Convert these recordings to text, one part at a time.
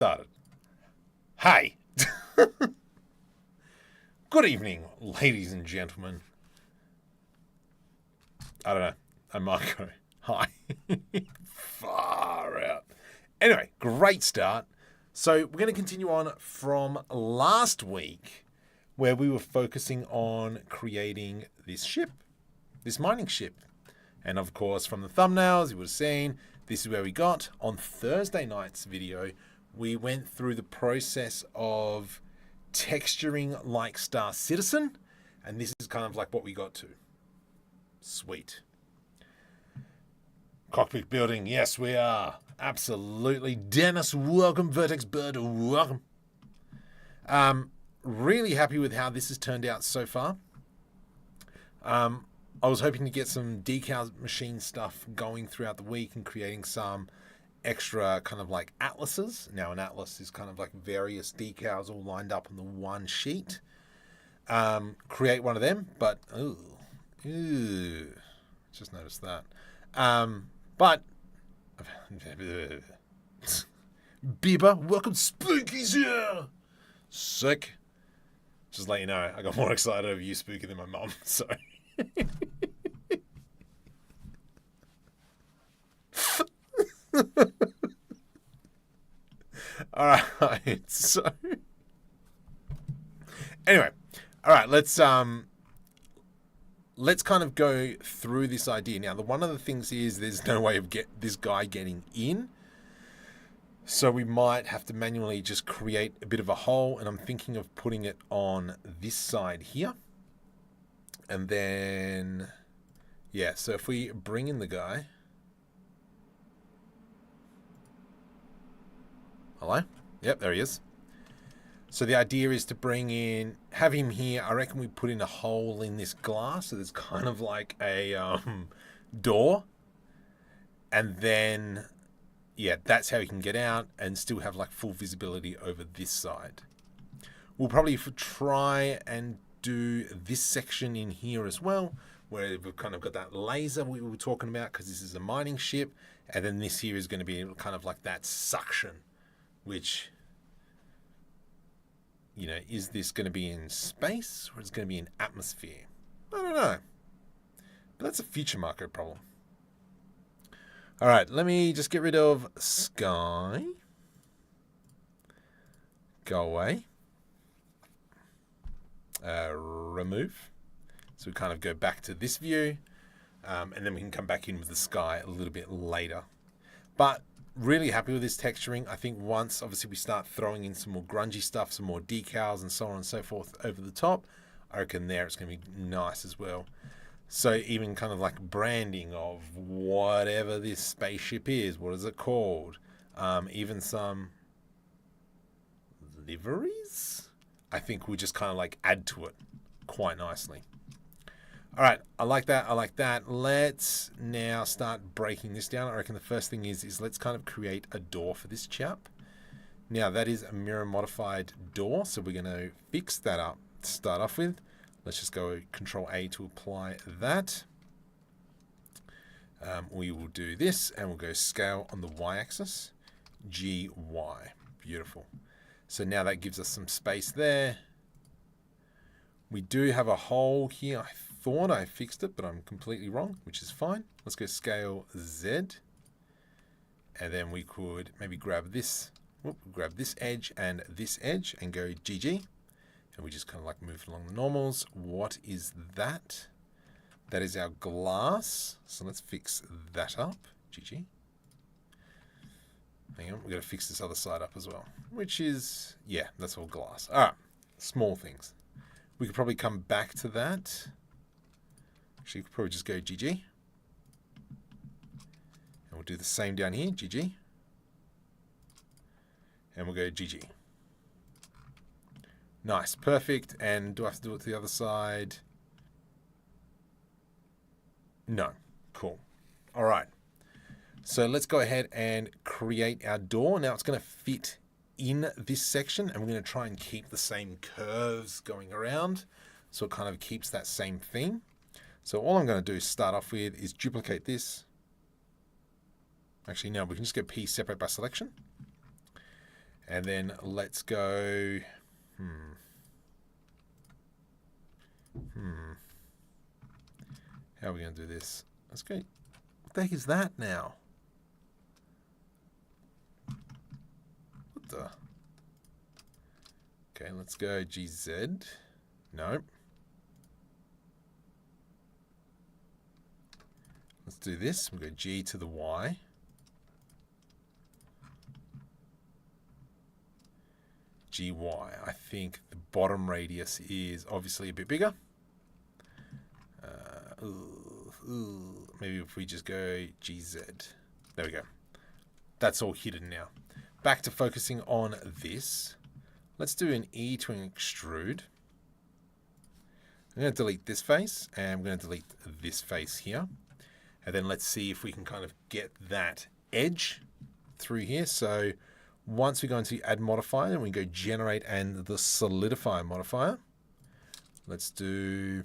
Started. Hey. Good evening, ladies and gentlemen. I don't know. I might go, hi. Far out. Anyway, great start. So we're going to continue on from last week where we were focusing on creating this ship, this mining ship. And of course, from the thumbnails, you would have seen this is where we got. On Thursday night's video, we went through the process of texturing like Star Citizen. And this is kind of like what we got to. Sweet. Cockpit building. Yes, we are. Absolutely. Dennis, welcome. Vertex Bird, welcome. Really happy with how this has turned out so far. I was hoping to get some decal machine stuff going throughout the week and creating some extra kind of like atlases. Now an atlas is kind of like various decals all lined up on the one sheet. Create one of them, but just noticed that. But Bieber, welcome. Spooky's here. Sick. Just let you know, I got more excited over you, Spooky, than my mum. So. All right. So. Anyway, all right. Let's kind of go through this idea now. One of the things is there's no way of this guy getting in. So we might have to manually just create a bit of a hole, and I'm thinking of putting it on this side here. And then, yeah, so if we bring in the guy. Hello? Yep, there he is. So the idea is to have him here. I reckon we put in a hole in this glass. So there's kind of like a door. And then, yeah, that's how he can get out and still have like full visibility over this side. We'll probably try and do this section in here as well, where we've kind of got that laser we were talking about because this is a mining ship. And then this here is going to be kind of like that suction, which, you know, is this going to be in space or is it going to be in atmosphere? I don't know. But that's a future Marco problem. All right, let me just get rid of sky. Go away. Remove. So we kind of go back to this view. And then we can come back in with the sky a little bit later. But really happy with this texturing. I think once, obviously, we start throwing in some more grungy stuff, some more decals and so on and so forth over the top, I reckon there it's going to be nice as well. So even kind of like branding of whatever this spaceship is, what is it called? Even some liveries, I think we just kind of like add to it quite nicely. All right, I like that. I like that. Let's now start breaking this down. I reckon the first thing is let's kind of create a door for this chap. Now that is a mirror modified door, so we're going to fix that up to start off with. Let's just go Control A to apply that. We will do this and we'll go scale on the y-axis. GY. Beautiful. So now that gives us some space there. We do have a hole here. I thought I fixed it, but I'm completely wrong, which is fine. Let's go scale Z. And then we could maybe grab this edge and go GG. And we just kind of like move along the normals. What is that? That is our glass. So let's fix that up. GG. Hang on, we've got to fix this other side up as well. Which is, yeah, that's all glass. All right, small things. We could probably come back to that. Actually, we could probably just go GG. And we'll do the same down here, GG. And we'll go GG. Nice, perfect. And do I have to do it to the other side? No. Cool. All right. So let's go ahead and create our door. Now it's going to fit in this section, and we're going to try and keep the same curves going around. So it kind of keeps that same theme. So all I'm going to do is start off with is duplicate this. Actually, no, we can just go P separate by selection. And then let's go... How are we going to do this? Let's go... What the heck is that now? What the... Okay, let's go GZ. Nope. Let's do this. We'll go G to the Y. GY. I think the bottom radius is obviously a bit bigger. Maybe if we just go GZ. There we go. That's all hidden now. Back to focusing on this. Let's do an E to an extrude. I'm going to delete this face, and I'm going to delete this face here. And then let's see if we can kind of get that edge through here. So once we go into add modifier, and we go generate and the solidify modifier. Let's do...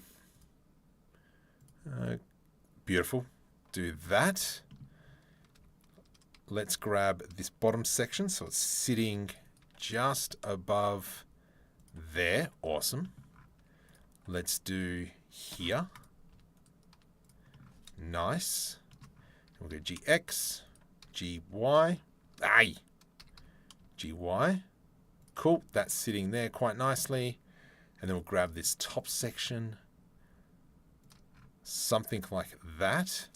beautiful. Do that. Let's grab this bottom section so it's sitting just above there. Awesome. Let's do here. Nice. We'll go GX, GY. Aye. GY. Cool. That's sitting there quite nicely. And then we'll grab this top section. Something like that.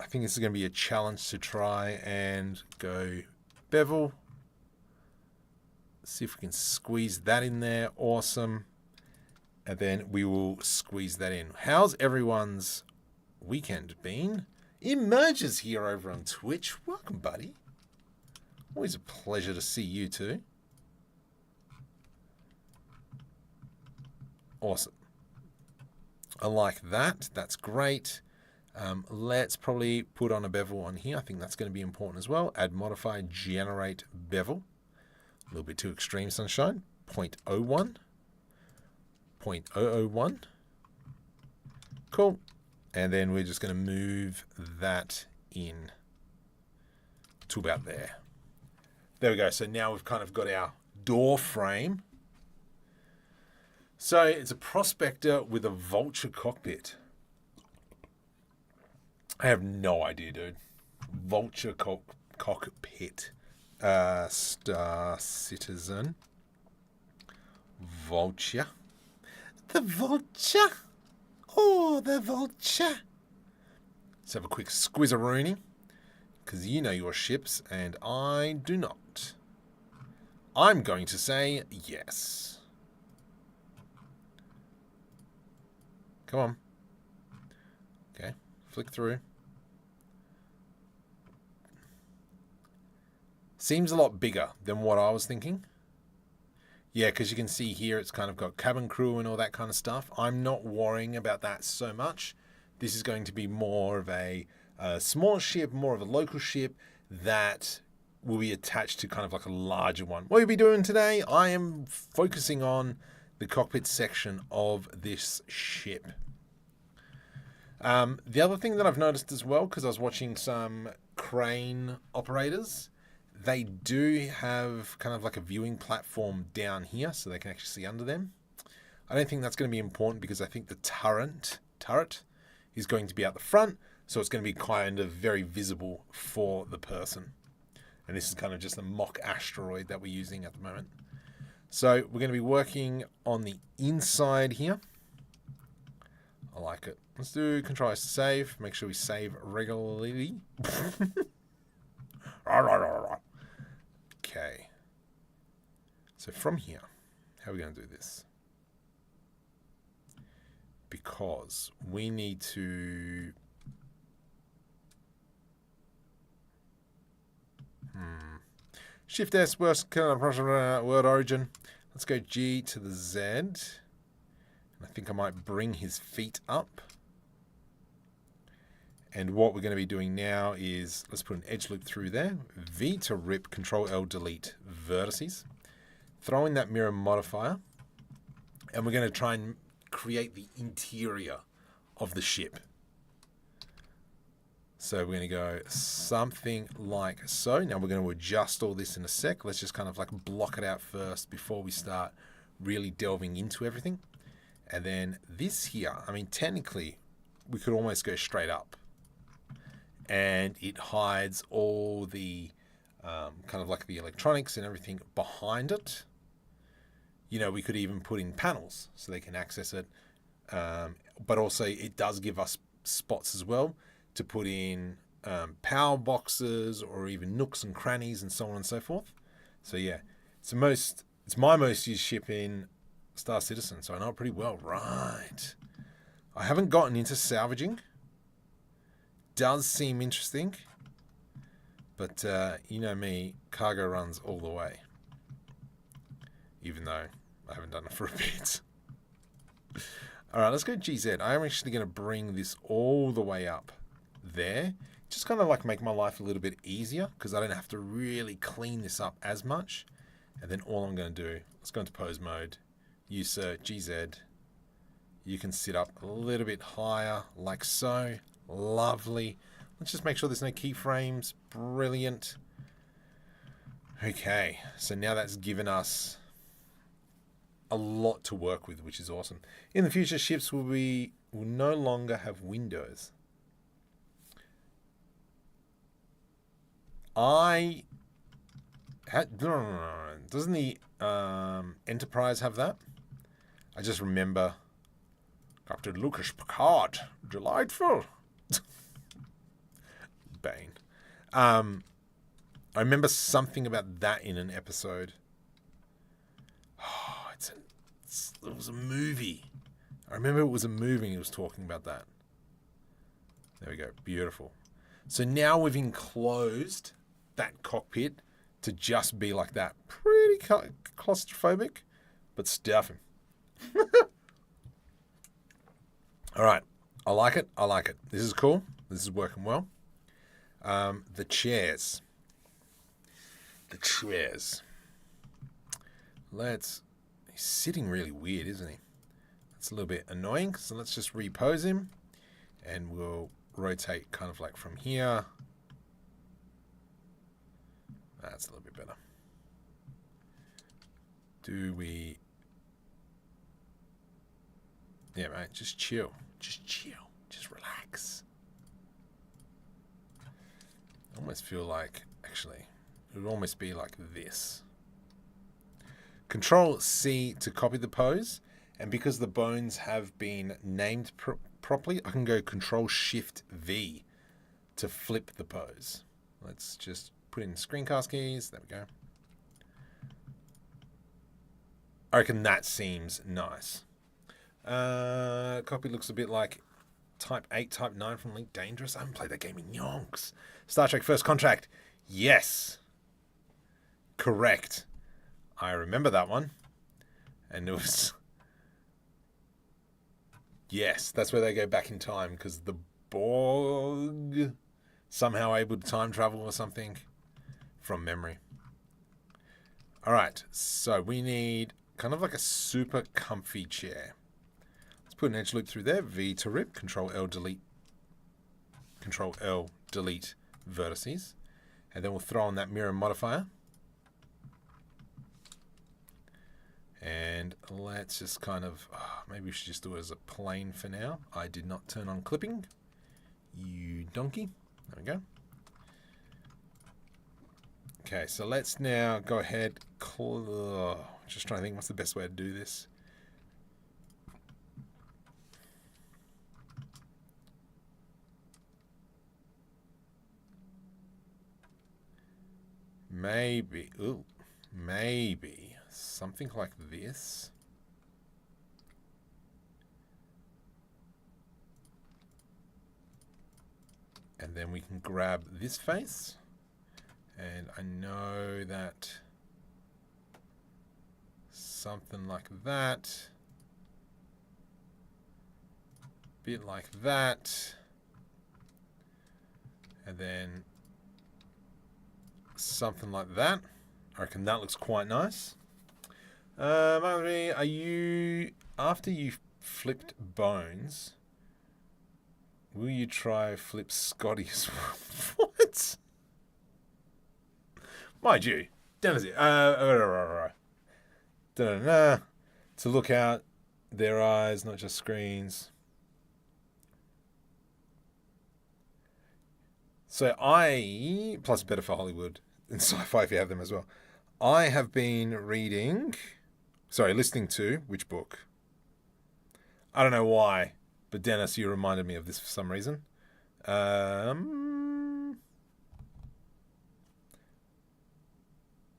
I think this is going to be a challenge to try and go bevel. See if we can squeeze that in there. Awesome. And then we will squeeze that in. How's everyone's weekend been? Emerges here over on Twitch. Welcome, buddy. Always a pleasure to see you too. Awesome. I like that. That's great. Let's probably put on a bevel on here. I think that's going to be important as well. Add modifier, generate bevel. A little bit too extreme, sunshine. 0.01. 0.001. Cool. And then we're just going to move that in to about there. There we go. So now we've kind of got our door frame. So it's a prospector with a vulture cockpit. I have no idea, dude. Vulture cockpit. Star Citizen. Vulture. The vulture. Oh, the vulture. Let's have a quick squizzeroonie. Because you know your ships and I do not. I'm going to say yes. Come on. Okay, flick through. Seems a lot bigger than what I was thinking. Yeah, because you can see here it's kind of got cabin crew and all that kind of stuff. I'm not worrying about that so much. This is going to be more of a small ship, more of a local ship that will be attached to kind of like a larger one. What we'll be doing today, I am focusing on the cockpit section of this ship. The other thing that I've noticed as well, because I was watching some crane operators, they do have kind of like a viewing platform down here so they can actually see under them. I don't think that's going to be important because I think the turret is going to be out the front, so it's going to be kind of very visible for the person. And this is kind of just a mock asteroid that we're using at the moment. So we're going to be working on the inside here. I like it. Let's do Control S to save. Make sure we save regularly. Okay. So from here, how are we going to do this? Because we need to... Shift S, worst word origin. Let's go G to the Z. And I think I might bring his feet up. And what we're going to be doing now is, let's put an edge loop through there. V to rip, Control L, delete vertices. Throw in that mirror modifier. And we're going to try and create the interior of the ship. So we're going to go something like so. Now we're going to adjust all this in a sec. Let's just kind of like block it out first before we start really delving into everything. And then this here, I mean, technically we could almost go straight up. And it hides all the kind of like the electronics and everything behind it. You know, we could even put in panels so they can access it. But also it does give us spots as well to put in power boxes or even nooks and crannies and so on and so forth. So yeah, it's my most used ship in Star Citizen, so I know it pretty well. Right. I haven't gotten into salvaging. Does seem interesting. But you know me, cargo runs all the way. Even though I haven't done it for a bit. Alright, let's go GZ. I'm actually going to bring this all the way up there. Just kind of like make my life a little bit easier because I don't have to really clean this up as much. And then all I'm going to do, let's go into pose mode. Use GZ. You can sit up a little bit higher like so. Lovely. Let's just make sure there's no keyframes. Brilliant. Okay, so now that's given us a lot to work with, which is awesome. In the future, ships will no longer have windows. Doesn't the Enterprise have that? I just remember Captain Lucas Picard, delightful. Bane. I remember something about that in an episode. Oh, it was a movie. I remember it was a movie and it was talking about that. There we go. Beautiful. So now we've enclosed that cockpit to just be like that. Pretty claustrophobic, but stuffing. All right. I like it. I like it. This is cool. This is working well. The chairs. He's sitting really weird, isn't he? That's a little bit annoying. So let's just repose him. And we'll rotate kind of like from here. That's a little bit better. Yeah, mate, just chill. Just chill. Just relax. I almost feel like, actually, it would almost be like this. Control C to copy the pose. And because the bones have been named properly, I can go Control Shift V to flip the pose. Let's just put in screencast keys. There we go. I reckon that seems nice. Copy looks a bit like Type 8, Type 9 from Elite Dangerous. I haven't played that game in yonks. Star Trek First Contact. Yes. Correct. I remember that one. And it was... Yes, that's where they go back in time because the Borg somehow able to time travel or something from memory. All right, so we need kind of like a super comfy chair. Let's put an edge loop through there. V to rip. Control L delete. Control L delete vertices, and then we'll throw on that mirror modifier. And let's just kind of, maybe we should just do it as a plane for now. I did not turn on clipping. You donkey. There we go. Okay, so let's now go ahead. Just trying to think what's the best way to do this. Maybe something like this. And then we can grab this face. And I know that something like that. Bit like that. And then something like that. I reckon that looks quite nice. Are you, after you've flipped bones, Will you try flip Scotty's? What? Mind you, Dennis. To look out their eyes, not just screens. So plus better for Hollywood and sci-fi if you have them as well. I have been listening to which book? I don't know why, but Dennis, you reminded me of this for some reason.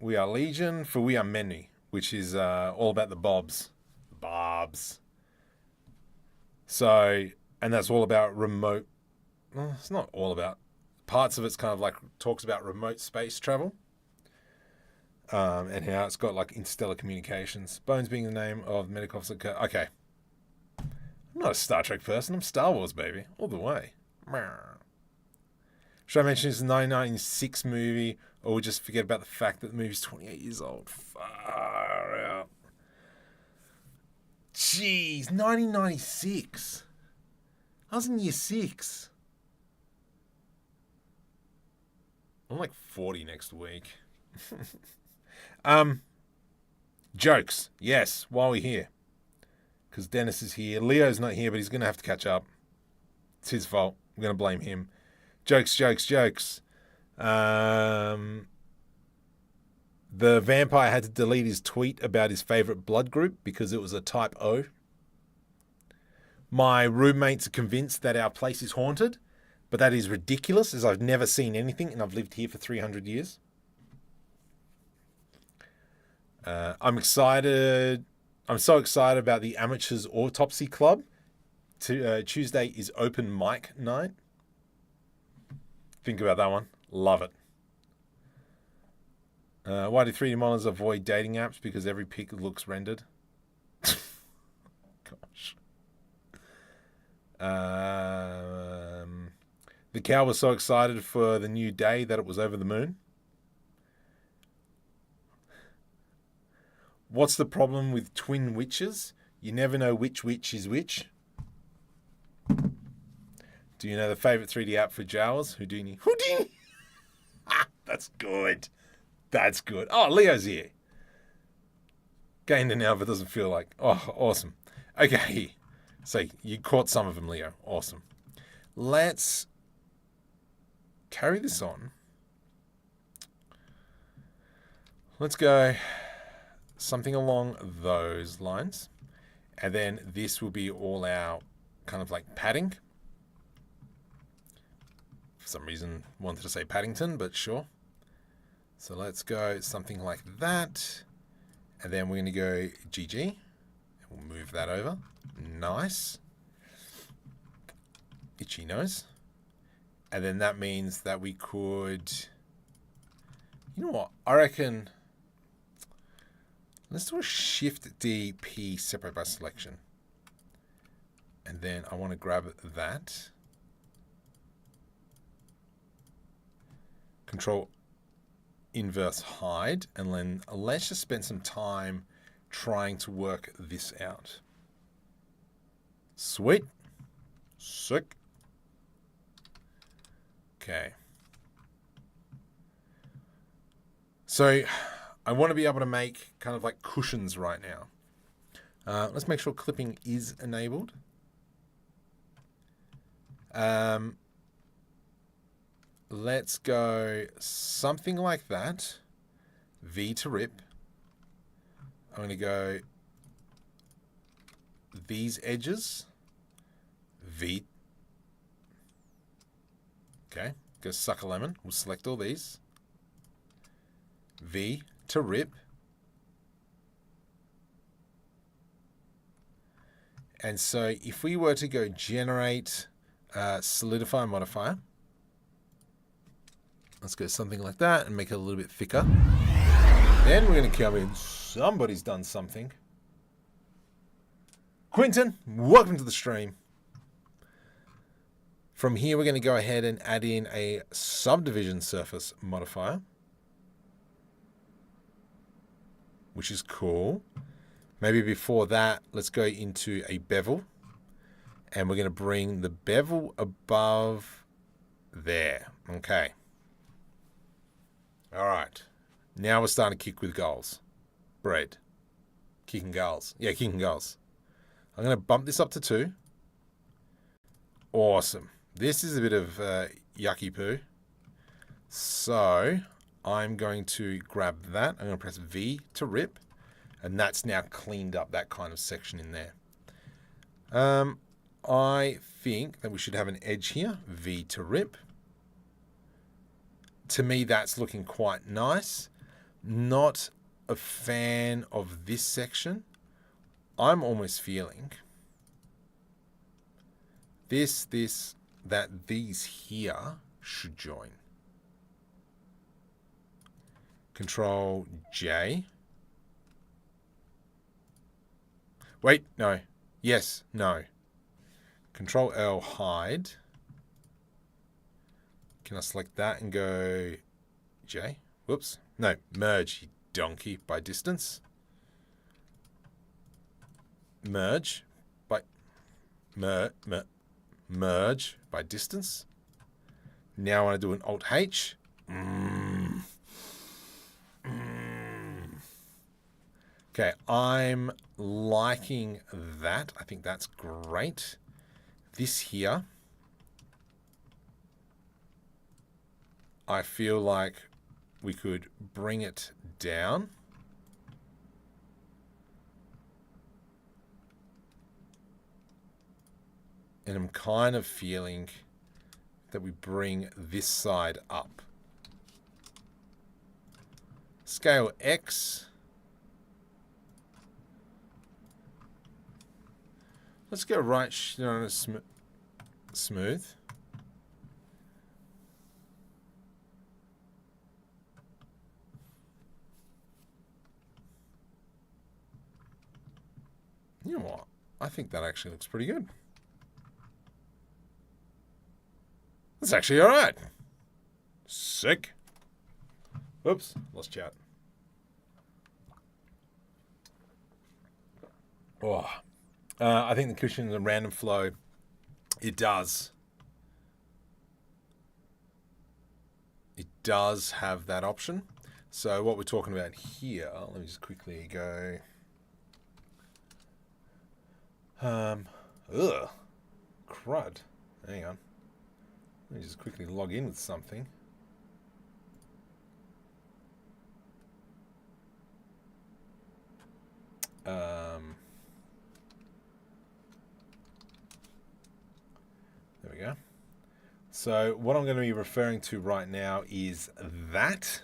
We Are Legion for We Are Many, which is all about the Bobs. So, and that's all about remote. Well, it's not all about. Parts of it's kind of like talks about remote space travel. And how it's got like interstellar communications. Bones being the name of medical officer. Okay. I'm not a Star Trek person. I'm Star Wars, baby. All the way. Should I mention it's a 1996 movie, or we'll just forget about the fact that the movie's 28 years old? Far out. Jeez, 1996. I was in year 6. I'm like 40 next week. Jokes. Yes, while we're here. Because Dennis is here. Leo's not here, but he's going to have to catch up. It's his fault. I'm going to blame him. Jokes. The vampire had to delete his tweet about his favourite blood group because it was a type O. My roommates are convinced that our place is haunted, but that is ridiculous, as I've never seen anything and I've lived here for 300 years. I'm excited. I'm so excited about the Amateurs Autopsy Club. Tuesday is open mic night. Think about that one. Love it. Why do 3D modelers avoid dating apps? Because every pic looks rendered. Gosh. The cow was so excited for the new day that it was over the moon. What's the problem with twin witches? You never know which witch is which. Do you know the favourite 3D app for Jawas? Houdini. That's good. That's good. Oh, Leo's here. Gained an hour, but doesn't feel like. Oh, awesome. Okay. So you caught some of them, Leo. Awesome. Let's carry this on. Let's go something along those lines. And then this will be all our kind of like padding. For some reason, wanted to say Paddington, but sure. So let's go something like that. And then we're going to go GG. And we'll move that over. Nice. Itchy nose. And then that means that we could... You know what? I reckon... Let's do a Shift D P separate by selection. And then I want to grab that. Control inverse hide. And then let's just spend some time trying to work this out. Sweet. Sick. Okay. So I want to be able to make kind of like cushions right now. Let's make sure clipping is enabled. Let's go something like that. V to rip. I'm going to go these edges. V. Okay, go suck a lemon. We'll select all these. V to rip. And so if we were to go generate solidify modifier, let's go something like that and make it a little bit thicker. Then we're going to come in. Somebody's done something. Quinton, welcome to the stream. From here, we're going to go ahead and add in a subdivision surface modifier, which is cool. Maybe before that, let's go into a bevel. And we're going to bring the bevel above there. Okay. All right. Now we're starting to kick with goals. Bread. Kicking goals. Yeah, kicking goals. I'm going to bump this up to 2. Awesome. This is a bit of yucky poo. So I'm going to grab that. I'm going to press V to rip. And that's now cleaned up that kind of section in there. I think that we should have an edge here. V to rip. To me, that's looking quite nice. Not a fan of this section. I'm almost feeling that these here should join. Control J. Wait, no. Yes, no. Control L, hide. Can I select that and go J? Whoops. No, merge, you donkey, by distance. Merge by merge by distance. Now I want to do an Alt H. Okay, I'm liking that. I think that's great. This here, I feel like we could bring it down. And I'm kind of feeling that we bring this side up. Scale X. Let's go right on a smooth. You know what? I think that actually looks pretty good. That's actually all right. Sick. Oops, lost chat. Oh, I think the cushion is a random flow. It does. It does have that option. So what we're talking about here, let me just quickly go. Crud. Hang on. Let me just quickly log in with something. There we go. So what I'm going to be referring to right now is that.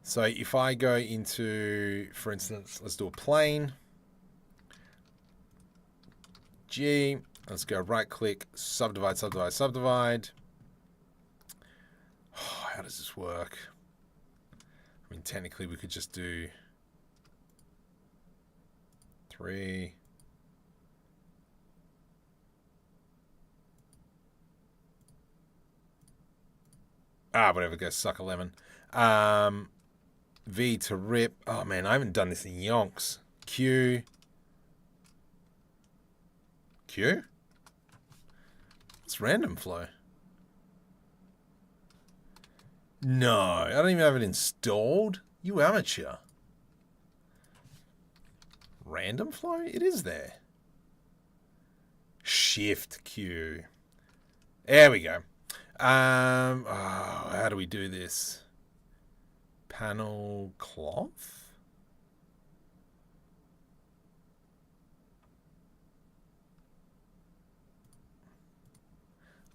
So if I go into, for instance, let's do a plane. G, let's go right click, subdivide, subdivide, subdivide. Oh, how does this work? I mean, technically we could just do 3. Whatever, go suck a lemon. V to rip. Oh man, I haven't done this in yonks. Q. Q? It's random flow. No, I don't even have it installed. You amateur. Random flow? It is there. Shift Q. There we go. How do we do this? Panel cloth?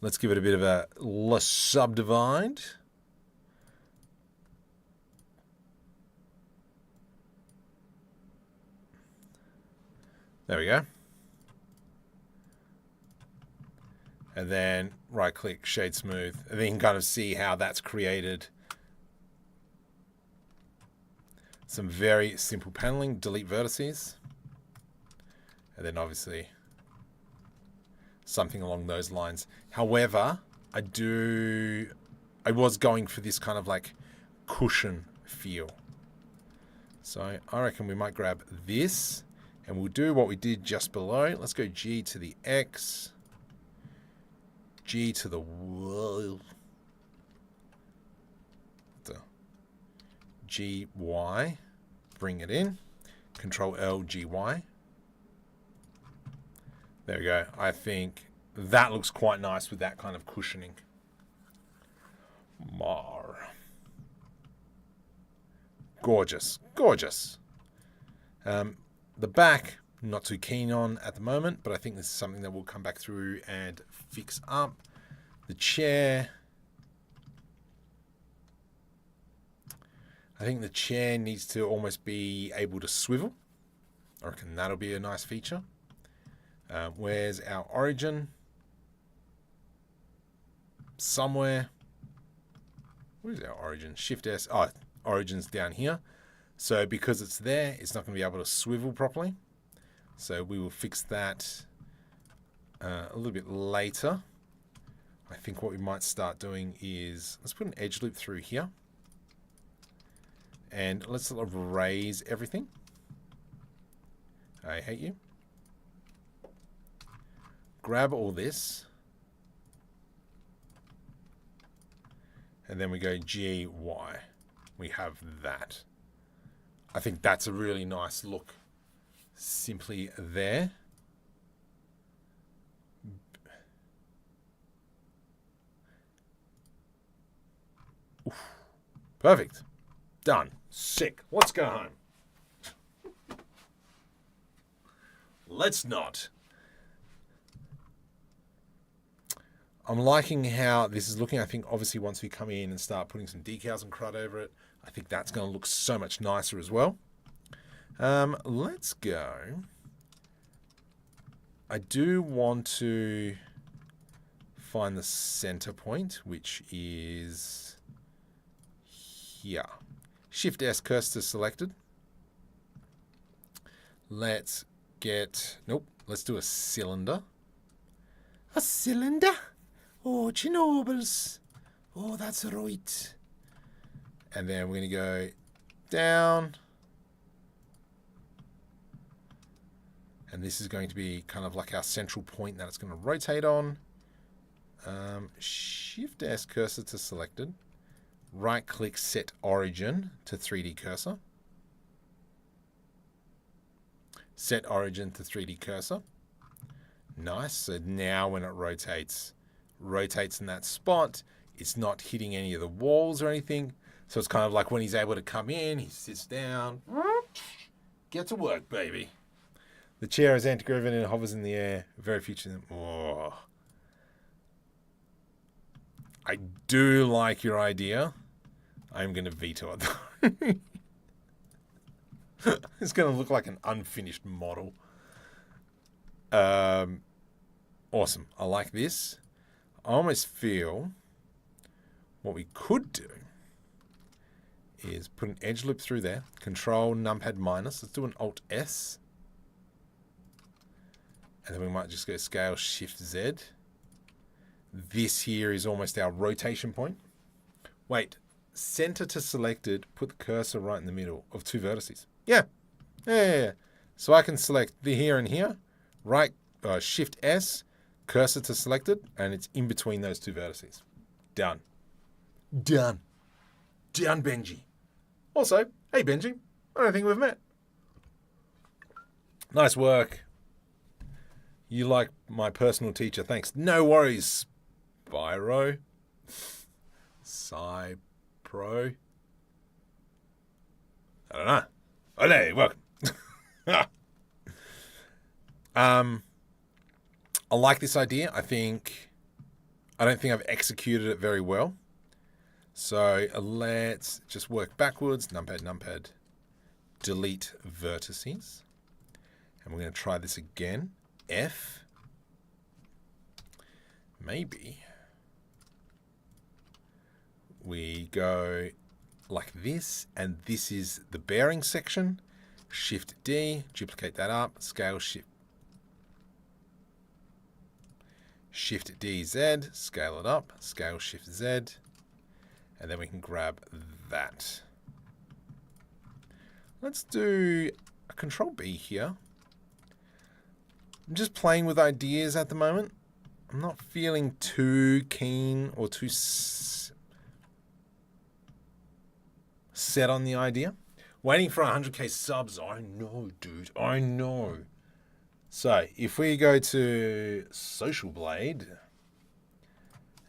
Let's give it a bit of a subdivide. There we go. And then right click, shade smooth. And then you can kind of see how that's created some very simple paneling. Delete vertices. And then obviously something along those lines. However, I was going for this kind of like cushion feel. So I reckon we might grab this And we'll do what we did just below. Let's go G to the X. G to the Y. G, Y. Bring it in. Control L, G, Y. There we go. I think that looks quite nice with that kind of cushioning. Mar. Gorgeous. Gorgeous. The back, not too keen on at the moment, but I think this is something that we'll come back through and fix up. The chair. I think the chair needs to almost be able to swivel. I reckon that'll be a nice feature. Where's our origin? Somewhere. Where's our origin? Shift S. Oh, origin's down here. So because it's there, it's not going to be able to swivel properly. So we will fix that a little bit later. I think what we might start doing is, let's put an edge loop through here. And let's sort of raise everything. I hate you. Grab all this. And then we go G, Y. We have that. I think that's a really nice look. Simply there. Oof. Perfect. Done. Sick. Let's go home. Let's not. I'm liking how this is looking. I think obviously once we come in and start putting some decals and crud over it, I think that's going to look so much nicer as well. Let's go. I do want to find the center point, which is here. Shift S, cursor selected. Let's get, nope, let's do a cylinder. A cylinder? Oh, Chinobles. Oh, that's right. And then we're going to go down. And this is going to be kind of like our central point that it's going to rotate on. Shift S, cursor to selected. Right click, set origin to 3D cursor. Set origin to 3D cursor. Nice. So now when it rotates in that spot. It's not hitting any of the walls or anything. So it's kind of like when he's able to come in, he sits down. Get to work, baby. The chair is anti-gravity and hovers in the air. Very future. Oh. I do like your idea. I'm going to veto it. It's going to look like an unfinished model. Awesome. I like this. I almost feel what we could do is put an edge loop through there. Control numpad minus. Let's do an Alt S. And then we might just go scale Shift Z. This here is almost our rotation point. Wait, center to selected, put the cursor right in the middle of two vertices. Yeah. So I can select the here and here, right, Shift S, cursor to selected, and it's in between those two vertices. Done. Done. Done, Benji. Also, hey Benji, I don't think we've met. Nice work. You like my personal teacher, thanks. No worries, Spyro. Sci-Pro. I don't know. Ole, welcome. I like this idea. I don't think I've executed it very well. So let's just work backwards. Numpad. Delete vertices. And we're going to try this again. F. Maybe we go like this, and this is the bearing section. Shift D, duplicate that up, scale Shift D Z, scale it up, scale Shift Z, and then we can grab that. Let's do a Control B here. I'm just playing with ideas at the moment. I'm not feeling too keen or too set on the idea. Waiting for 100k subs. I know, dude. I know. So, if we go to Social Blade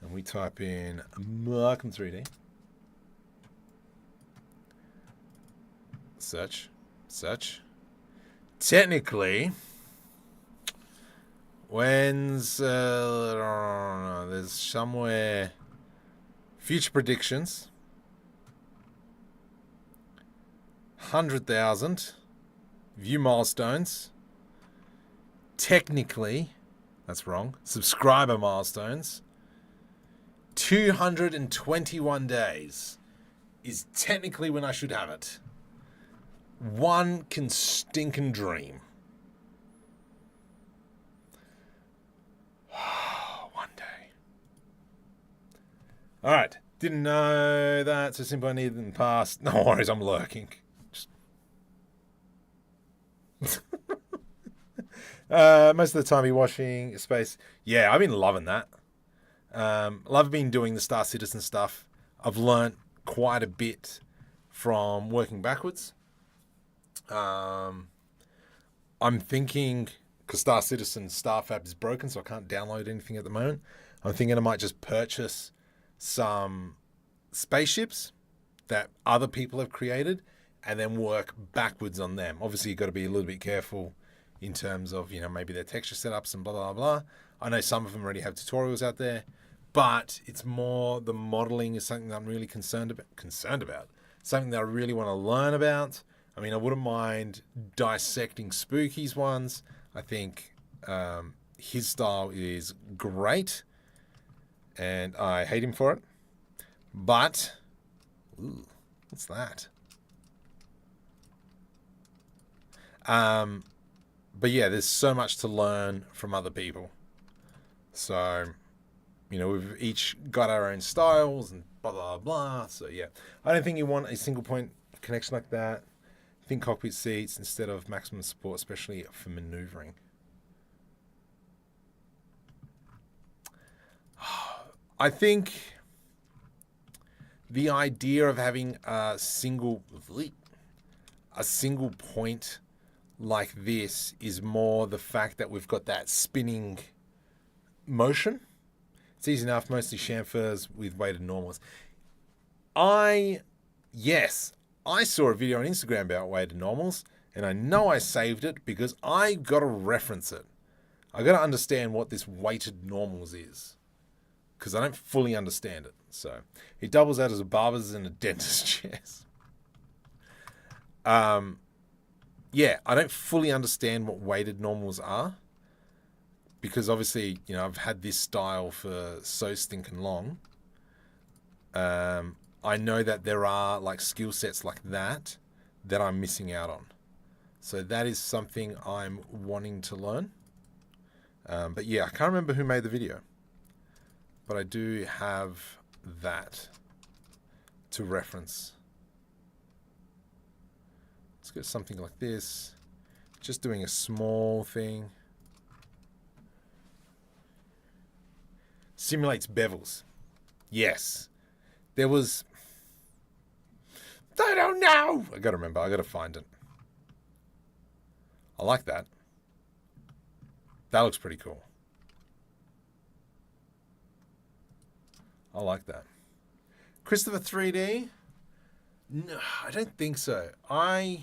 and we type in Markham 3D, search. Technically, when's there's somewhere future predictions 100,000 view milestones. Technically, that's wrong. Subscriber milestones. 221 days is technically when I should have it. One can stinking dream. One day. Alright. Didn't know that, so simple I needed in the past. No worries, I'm lurking. Most of the time you're watching space. Yeah, I've been loving that. Love been doing the Star Citizen stuff. I've learnt quite a bit from working backwards. I'm thinking, because Star Citizen Starfab is broken, so I can't download anything at the moment. I'm thinking I might just purchase some spaceships that other people have created and then work backwards on them. Obviously, you've got to be a little bit careful in terms of, maybe their texture setups and blah, blah, blah. I know some of them already have tutorials out there, but it's more the modeling is something that I'm really concerned about. Something that I really want to learn about. I mean, I wouldn't mind dissecting Spooky's ones. I think his style is great, and I hate him for it. But, ooh, what's that? But yeah, there's so much to learn from other people. So, we've each got our own styles and blah, blah, blah. So yeah, I don't think you want a single point connection like that. Think cockpit seats instead of maximum support, especially for maneuvering. I think the idea of having a single point like this is more the fact that we've got that spinning motion. It's easy enough, mostly chamfers with weighted normals. I saw a video on Instagram about weighted normals, and I know I saved it because I got to reference it. I got to understand what this weighted normals is, because I don't fully understand it. So it doubles out as a barber's and a dentist's chairs. Yeah, I don't fully understand what weighted normals are, because obviously, I've had this style for so stinking long. I know that there are like skill sets like that I'm missing out on. So that is something I'm wanting to learn. But yeah, I can't remember who made the video, but I do have that to reference. Let's get something like this. Just doing a small thing. Simulates bevels. Yes. There was... I don't know. I gotta remember. I gotta find it. I like that. That looks pretty cool. I like that. Christopher 3D? No, I don't think so. I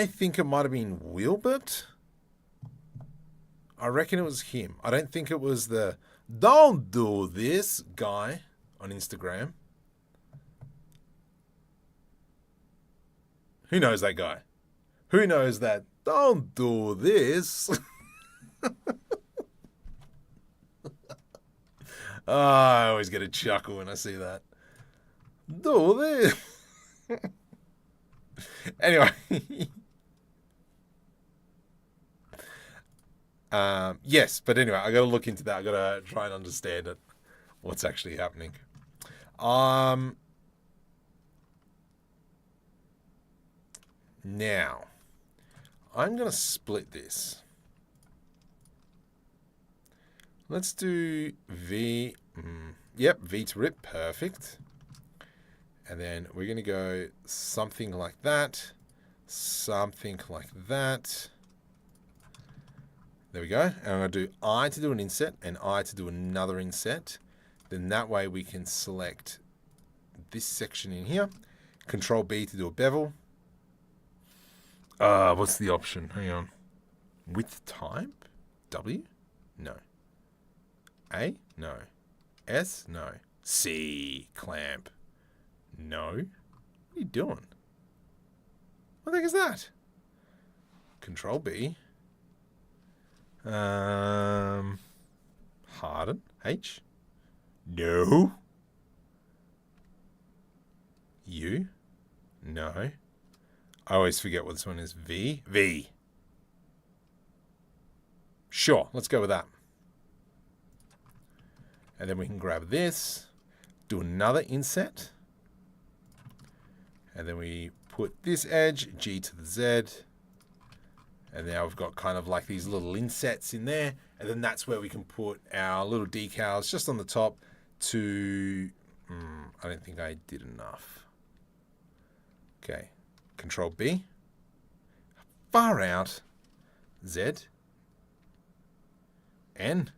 think it might have been Wilbert. I reckon it was him. I don't think it was the "don't do this" guy on Instagram. Who knows that guy? Who knows that "don't do this"? I always get a chuckle when I see that. Do this. Anyway. Yes, but anyway, I got to look into that. I got to try and understand it. What's actually happening. Now, I'm going to split this. Let's do V. Yep, V to rip. Perfect. And then we're going to go something like that. Something like that. There we go. And I'm going to do I to do an inset and I to do another inset. Then that way we can select this section in here. Control B to do a bevel. What's the option? Hang on. Width type? W? No. A? No. S? No. C? Clamp? No. What are you doing? What the heck is that? Control B. Harden. H? No. U? No. I always forget what this one is. V? V. Sure, let's go with that. And then we can grab this, do another inset. And then we put this edge, G to the Z. And now we've got kind of like these little insets in there. And then that's where we can put our little decals just on the top to... I don't think I did enough. Okay. Control B. Far out. Z. N.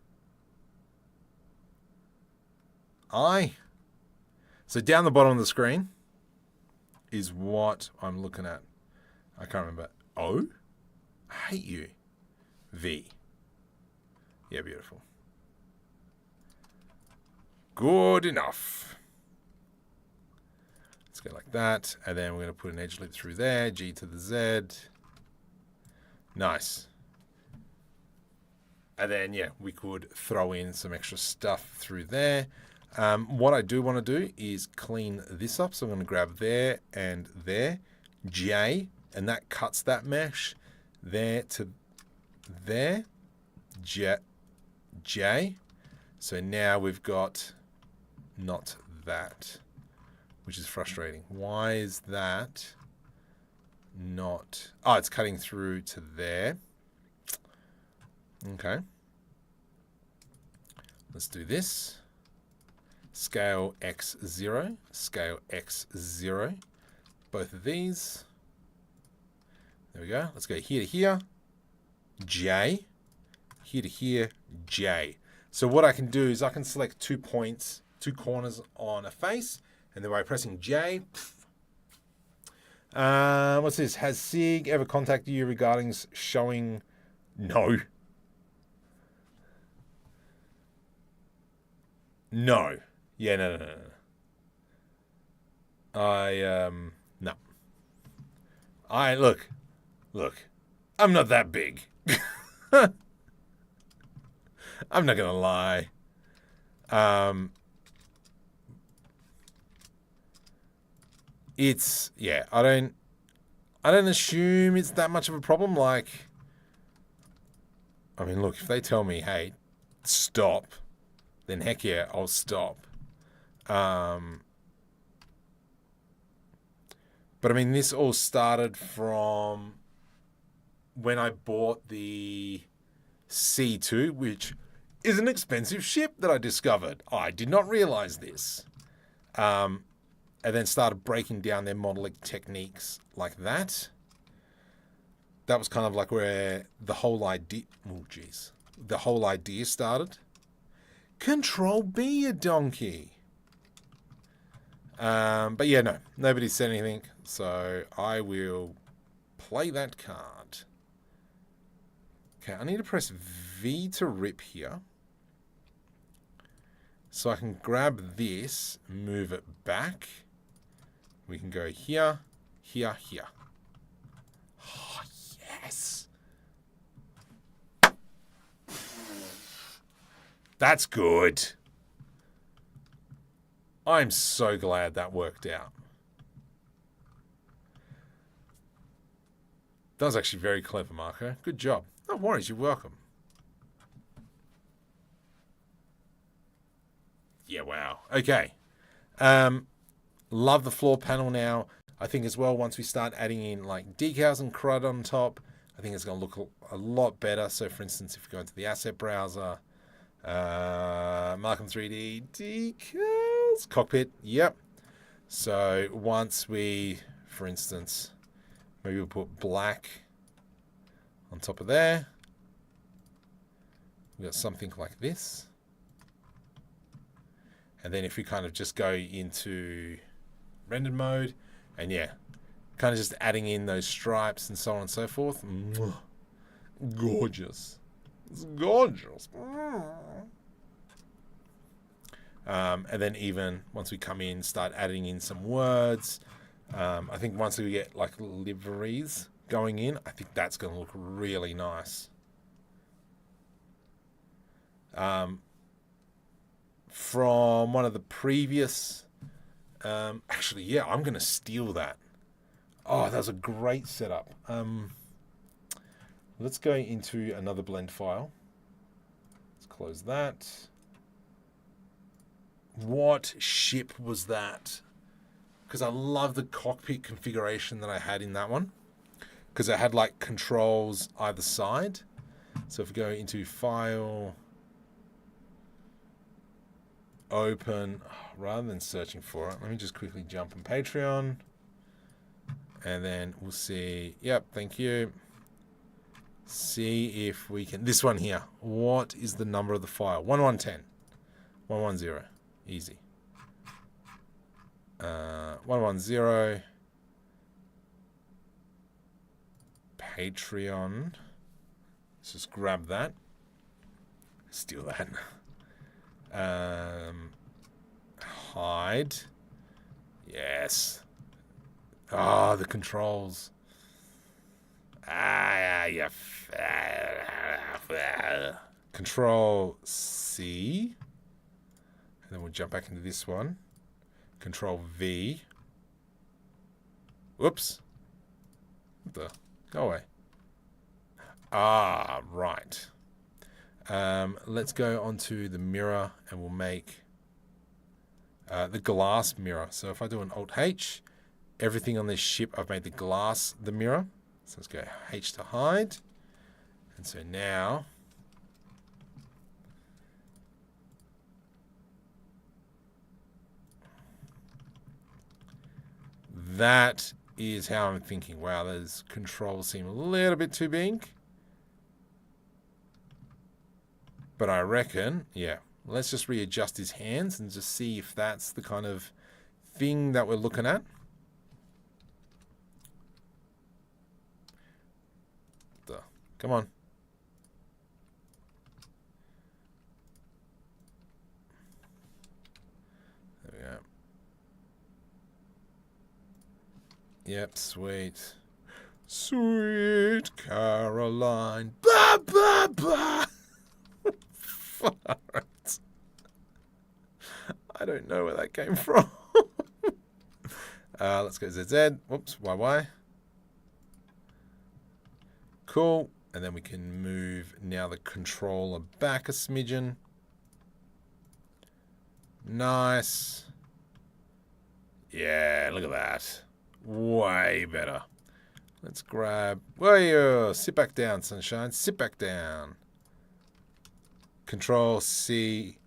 I. So down the bottom of the screen is what I'm looking at. I can't remember. O? I hate you. V. Yeah, beautiful. Good enough. Let's go like that. And then we're going to put an edge loop through there. G to the Z. Nice. And then, yeah, we could throw in some extra stuff through there. What I do want to do is clean this up. So I'm going to grab there and there. J. And that cuts that mesh. There to there. J. So now we've got not that, which is frustrating. Why is that not... Oh, it's cutting through to there. Okay. Let's do this. Scale X0. Scale X0. Both of these. There we go. Let's go here to here. J. Here to here. J. So what I can do is I can select 2 points, 2 corners on a face. And then by pressing J... what's this? Has SIG ever contacted you regarding showing... No. No. Yeah, no. No. Look. I'm not that big. I'm not gonna lie. It's, yeah, I don't assume it's that much of a problem. Like, I mean, look, if they tell me, hey, stop, then heck yeah, I'll stop. But I mean, this all started from when I bought the C2, which is an expensive ship that I discovered. I did not realize this. And then started breaking down their modeling techniques like that. That was kind of like where the whole idea... Oh, jeez. The whole idea started. Control B, you donkey. But yeah, no. Nobody said anything. So I will play that card. Okay, I need to press V to rip here. So I can grab this, move it back. We can go here, here, here. Oh, yes. That's good. I'm so glad that worked out. That was actually very clever, Marco. Good job. No worries, you're welcome. Yeah, wow. Okay. Love the floor panel now. I think as well, once we start adding in like decals and crud on top, I think it's going to look a lot better. So for instance, if you go into the asset browser, Markham 3D decals, Cockpit, yep. So once we, for instance, maybe we'll put black on top of there. We've got something like this. And then if we kind of just go into rendered mode, and yeah, kind of just adding in those stripes and so on and so forth. Gorgeous. It's gorgeous. And then even once we come in, start adding in some words. I think once we get like liveries going in, I think that's going to look really nice. From one of the previous, actually, yeah, I'm going to steal that. Oh, that was a great setup. Let's go into another blend file. Let's close that. What ship was that? Because I love the cockpit configuration that I had in that one. Because it had like controls either side. So if we go into File, Open, rather than searching for it, let me just quickly jump on Patreon. And then we'll see, yep, thank you. See if we can, this one here. What is the number of the file? 1110. 110. Easy. 110. Patreon. Let's just grab that. Steal that. Hide. Yes. Ah, the controls. Yeah. Control C. And then we'll jump back into this one. Control V. Whoops. What the? Go away. Ah, right. Let's go onto the mirror and we'll make the glass mirror. So if I do an Alt H, everything on this ship, I've made the glass the mirror. So let's go H to hide. And so now that is how I'm thinking. Wow, those controls seem a little bit too big. But I reckon, yeah, let's just readjust his hands and just see if that's the kind of thing that we're looking at. Come on. There we go. Yep, sweet. Sweet Caroline. Ba, ba, ba. I don't know where that came from. Let's go ZZ. Whoops, YY. Cool. And then we can move now the controller back a smidgen. Nice. Yeah, look at that. Way better. Let's grab... Whoa, sit back down, sunshine. Sit back down. Control C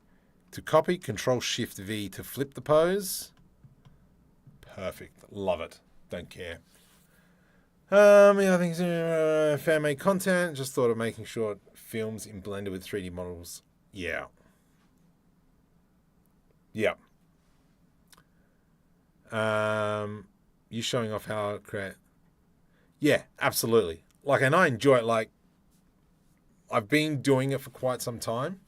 to copy. Control Shift V to flip the pose. Perfect. Love it. Don't care. Yeah, I think fan-made content. Just thought of making short films in Blender with 3D models. Yeah. Yeah. You showing off how to create. Yeah, absolutely. Like, and I enjoy it. Like, I've been doing it for quite some time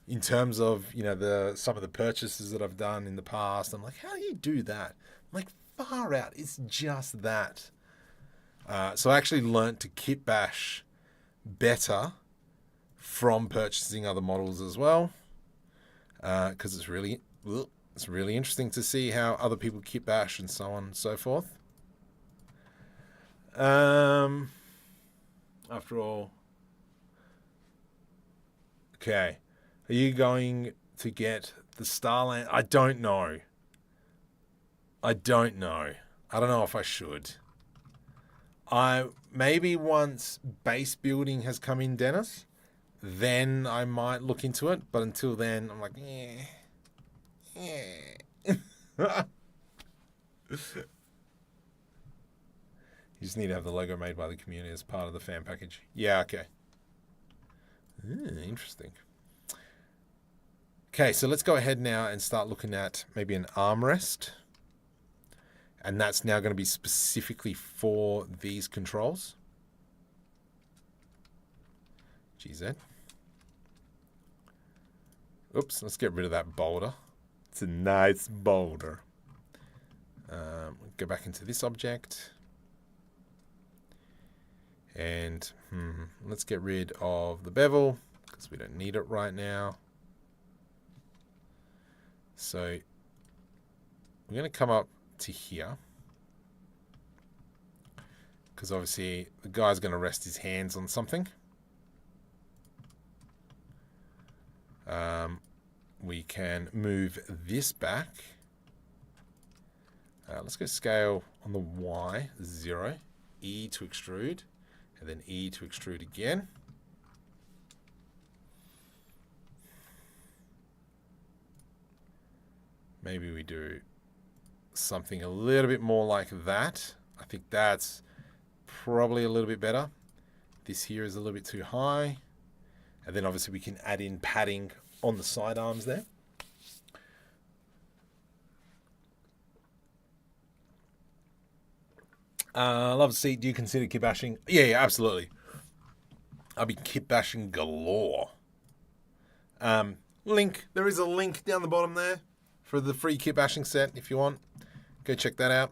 in terms of, you know, some of the purchases that I've done in the past. I'm like, how do you do that? I'm like, far out. It's just that. So I actually learnt to Kitbash better from purchasing other models as well, because it's really interesting to see how other people Kitbash and so on and so forth. After all, okay, are you going to get the Starland? I don't know. I don't know if I should. Maybe once base building has come in, Dennis, then I might look into it. But until then, I'm like, yeah. You just need to have the logo made by the community as part of the fan package. Yeah, okay. Interesting. Okay, so let's go ahead now and start looking at maybe an armrest. And that's now going to be specifically for these controls. GZ. Oops, let's get rid of that boulder. It's a nice boulder. Go back into this object. And let's get rid of the bevel because we don't need it right now. So we're going to come up to here because obviously the guy's going to rest his hands on something. We can move this back. Let's go scale on the Y, 0, E to extrude, and then E to extrude again. Maybe we do something a little bit more like that. I think that's probably a little bit better. This here is a little bit too high. And then obviously we can add in padding on the side arms there. Love to see. Do you consider kitbashing? Yeah, absolutely. I'll be kitbashing galore. Link. There is a link down the bottom there for the free kitbashing set if you want. Go check that out.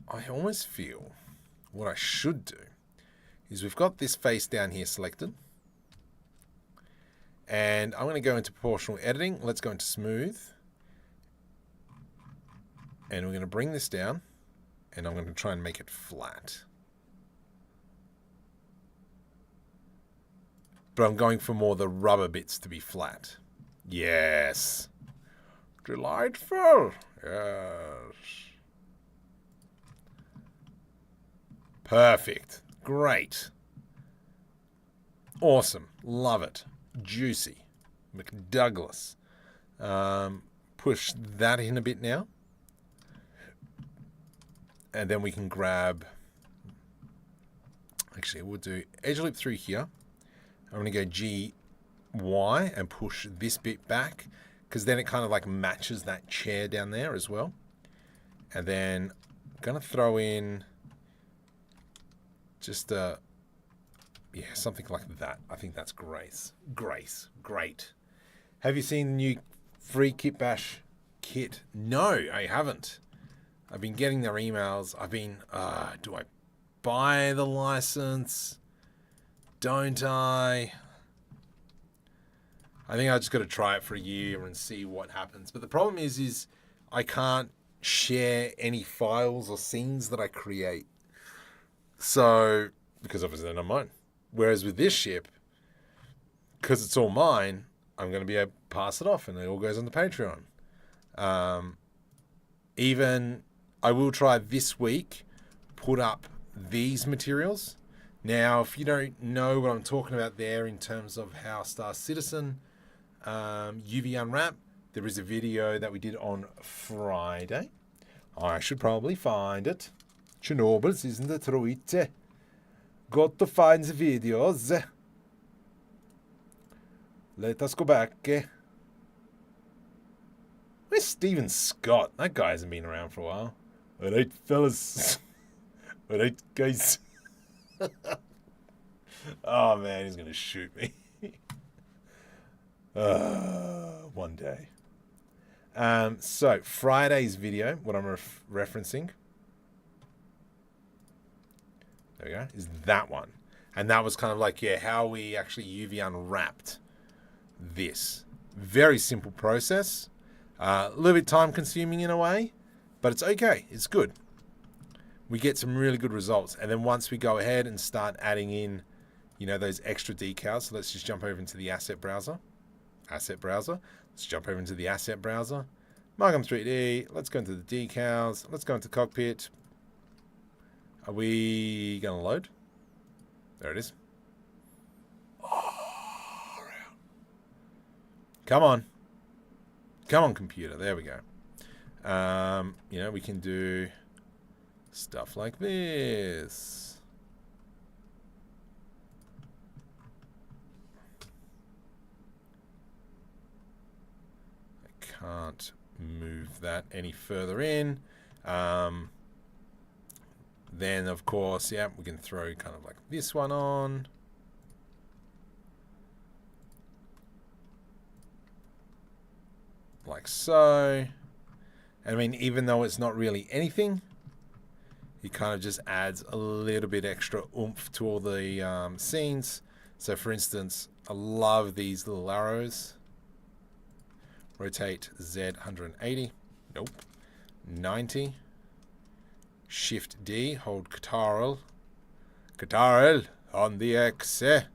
I almost feel what I should do is we've got this face down here selected. And I'm going to go into proportional editing. Let's go into smooth. And we're going to bring this down. And I'm going to try and make it flat. But I'm going for more the rubber bits to be flat. Yes. Delightful. Yes. Perfect. Great. Awesome. Love it. Juicy. McDouglas. Push that in a bit now. And then we can grab... Actually, we'll do edge loop through here. I'm going to go GY and push this bit back because then it kind of like matches that chair down there as well. And then I'm going to throw in just something like that. I think that's Grace. Great. Have you seen the new free Kitbash kit? No, I haven't. I've been getting their emails. I've been, do I buy the license? Don't I? I think I just got to try it for a year and see what happens. But the problem is I can't share any files or scenes that I create. So, because obviously they're not mine. Whereas with this ship, because it's all mine, I'm going to be able to pass it off and it all goes on the Patreon. Even, I will try this week, put up these materials. Now, if you don't know what I'm talking about there in terms of how Star Citizen UV Unwrap, there is a video that we did on Friday. I should probably find it. Chernobyl isn't it right? Got to find the videos. Let us go back. Where's Steven Scott? That guy hasn't been around for a while. Alright, fellas. Alright, guys. Oh man, he's gonna shoot me. One day. So Friday's video, what I'm referencing, there we go, is that one. And that was kind of like, how we actually UV unwrapped this. Very simple process. A little bit time consuming in a way, but it's okay. It's good. We get some really good results. And then once we go ahead and start adding in, those extra decals. So let's just jump over into the asset browser. Let's jump over into the asset browser. Markham 3D. Let's go into the decals. Let's go into Cockpit. Are we going to load? There it is. Oh, come on. Come on, computer. There we go. You know, we can do stuff like this. I can't move that any further in. Then, of course, yeah, we can throw kind of like this one on. Like so. I mean, even though it's not really anything, it kind of just adds a little bit extra oomph to all the scenes. So, for instance, I love these little arrows. Rotate Z 180. Nope. 90. Shift D. Hold Ctrl on the X. And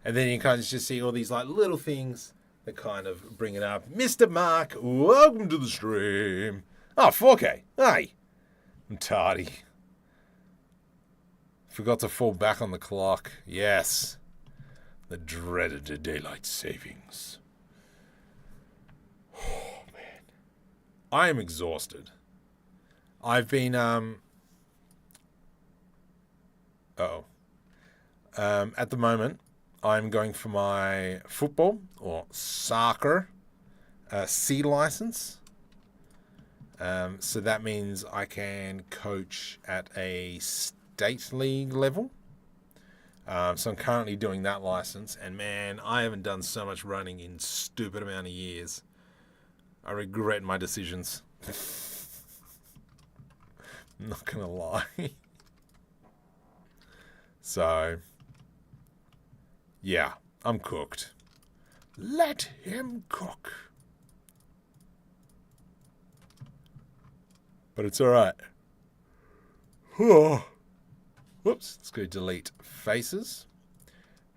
then you kind of just see all these like little things that kind of bring it up. Mr. Mark, welcome to the stream. Oh, 4K. Hey. I'm tardy. Forgot to fall back on the clock. Yes. The dreaded daylight savings. Oh, man. I am exhausted. I've been, at the moment, I'm going for my football or soccer C license. So that means I can coach at a state league level. So I'm currently doing that license, and man, I haven't done so much running in stupid amount of years. I regret my decisions. I'm not gonna lie. So, yeah, I'm cooked. Let him cook. But it's alright. Oh. Whoops, let's go delete faces.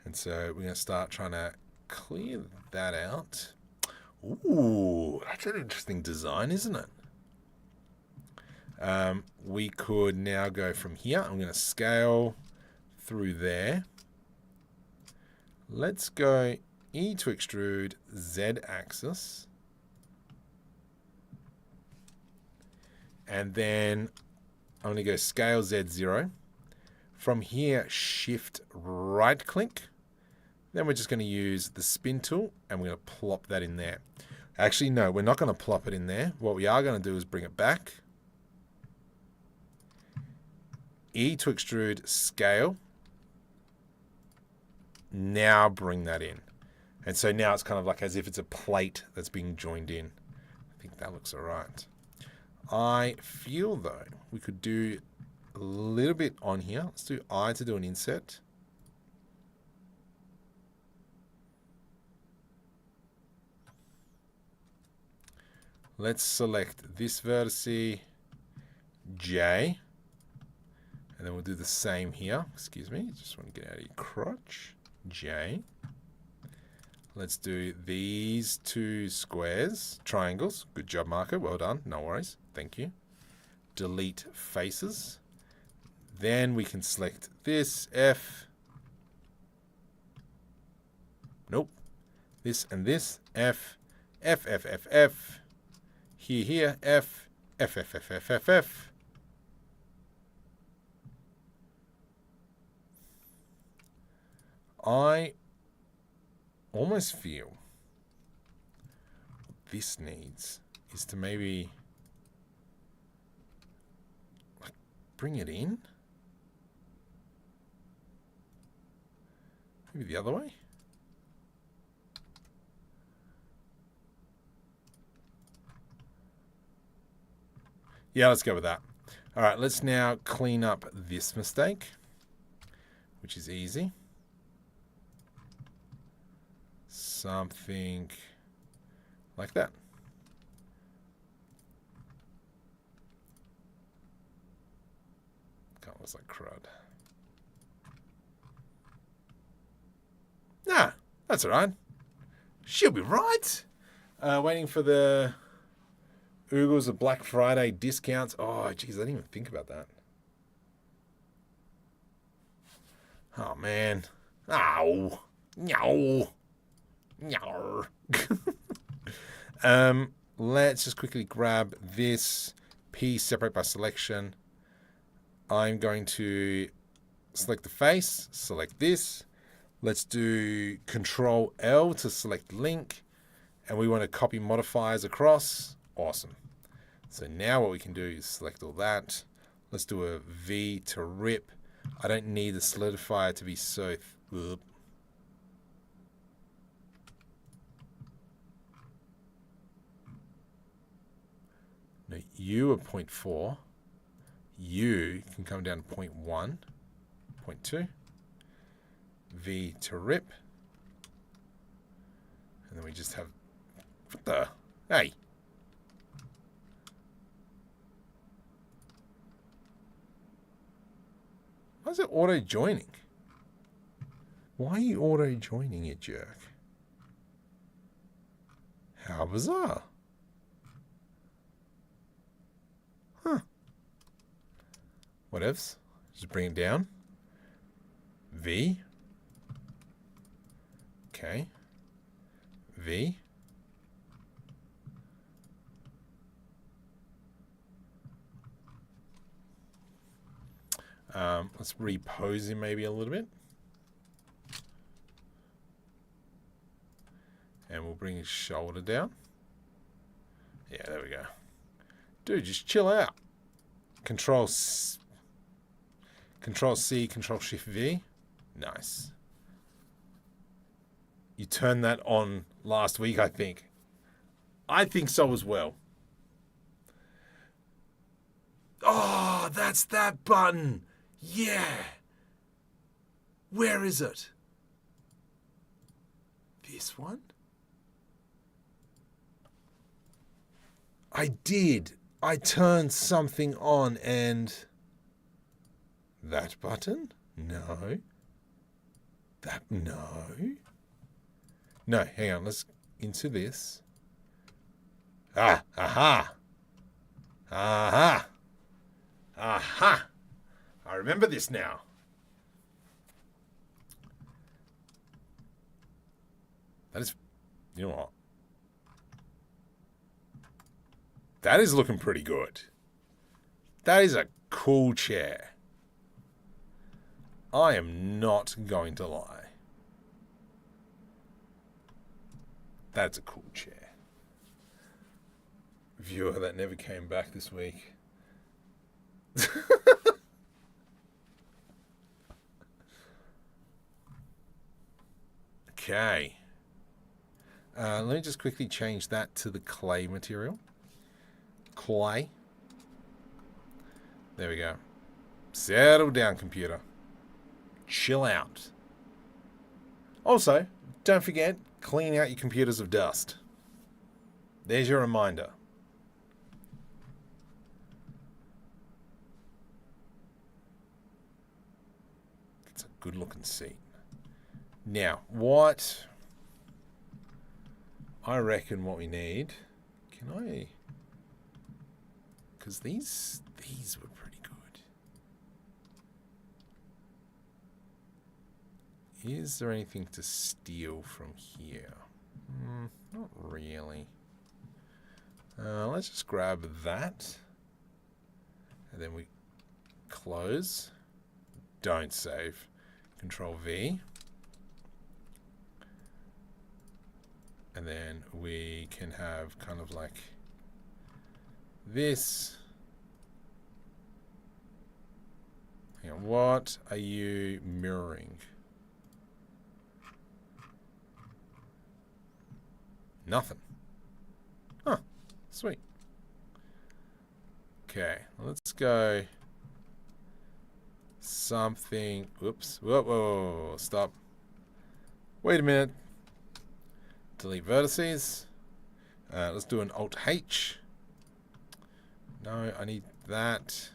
And so we're going to start trying to clear that out. Ooh, that's an interesting design, isn't it? We could now go from here. I'm going to scale through there. Let's go E to extrude, Z axis. And then I'm going to go scale Z0. From here, shift right click. Then we're just going to use the spin tool and we're going to plop that in there. Actually, no, we're not going to plop it in there. What we are going to do is bring it back. E to extrude, scale. Now bring that in. And so now it's kind of like as if it's a plate that's being joined in. I think that looks all right. I feel, though, we could do a little bit on here. Let's do I to do an inset. Let's select this vertex, J. And then we'll do the same here. Excuse me, just want to get out of your crotch. J. Let's do these two squares, triangles. Good job, Marco. Well done. No worries. Thank you. Delete faces. Then we can select this, F. Nope. This and this, F. F, F, F, F. Here, here, F. F, F, F, F, F, F. I almost feel what this needs is to maybe like bring it in. Maybe the other way. Yeah, let's go with that. All right, let's now clean up this mistake, which is easy. Something like that. Kind of looks like crud. Nah, that's all right. She'll be right. Waiting for the Oogles of Black Friday discounts. Oh, geez, I didn't even think about that. Oh, man. Ow. No. No. Let's just quickly grab this P, separate by selection. I'm going to select the face, select this. Let's do Control L to select link. And we want to copy modifiers across. Awesome. So now what we can do is select all that. Let's do a V to rip. I don't need the solidifier to be so... No, U are 0.4. U can come down to 0.1, 0.2. V to rip. And then we just have... What the? Hey! Why is it auto-joining? Why are you auto-joining, you jerk? How bizarre. Huh. Whatevs. Just bring it down. V. Okay. V. Let's repose him maybe a little bit. And we'll bring his shoulder down. Yeah, there we go. Dude, just chill out. Control C, Control Shift V. Nice. You turned that on last week, I think. I think so as well. Oh, that's that button. Yeah. Where is it? This one? I did. I turned something on and... That button? No. That... No. No, hang on. Let's into this. Ah, aha. Aha. Aha. I remember this now. That is... You know what? That is looking pretty good. That is a cool chair. I am not going to lie. That's a cool chair. Viewer that never came back this week. Okay. Let me just quickly change that to the clay material. Clay. There we go. Settle down, computer. Chill out. Also, don't forget, clean out your computers of dust. There's your reminder. It's a good looking seat. Now, what I reckon what we need, can I, because these were pretty good. Is there anything to steal from here? Not really. Let's just grab that. And then we close. Don't save. Control V. And then we can have kind of like this. Hang on, what are you mirroring? Nothing. Huh. Sweet. Okay, let's go something. Whoops. Whoa, whoa, whoa, whoa. Stop. Wait a minute. Delete vertices. Let's do an Alt-H. No, I need that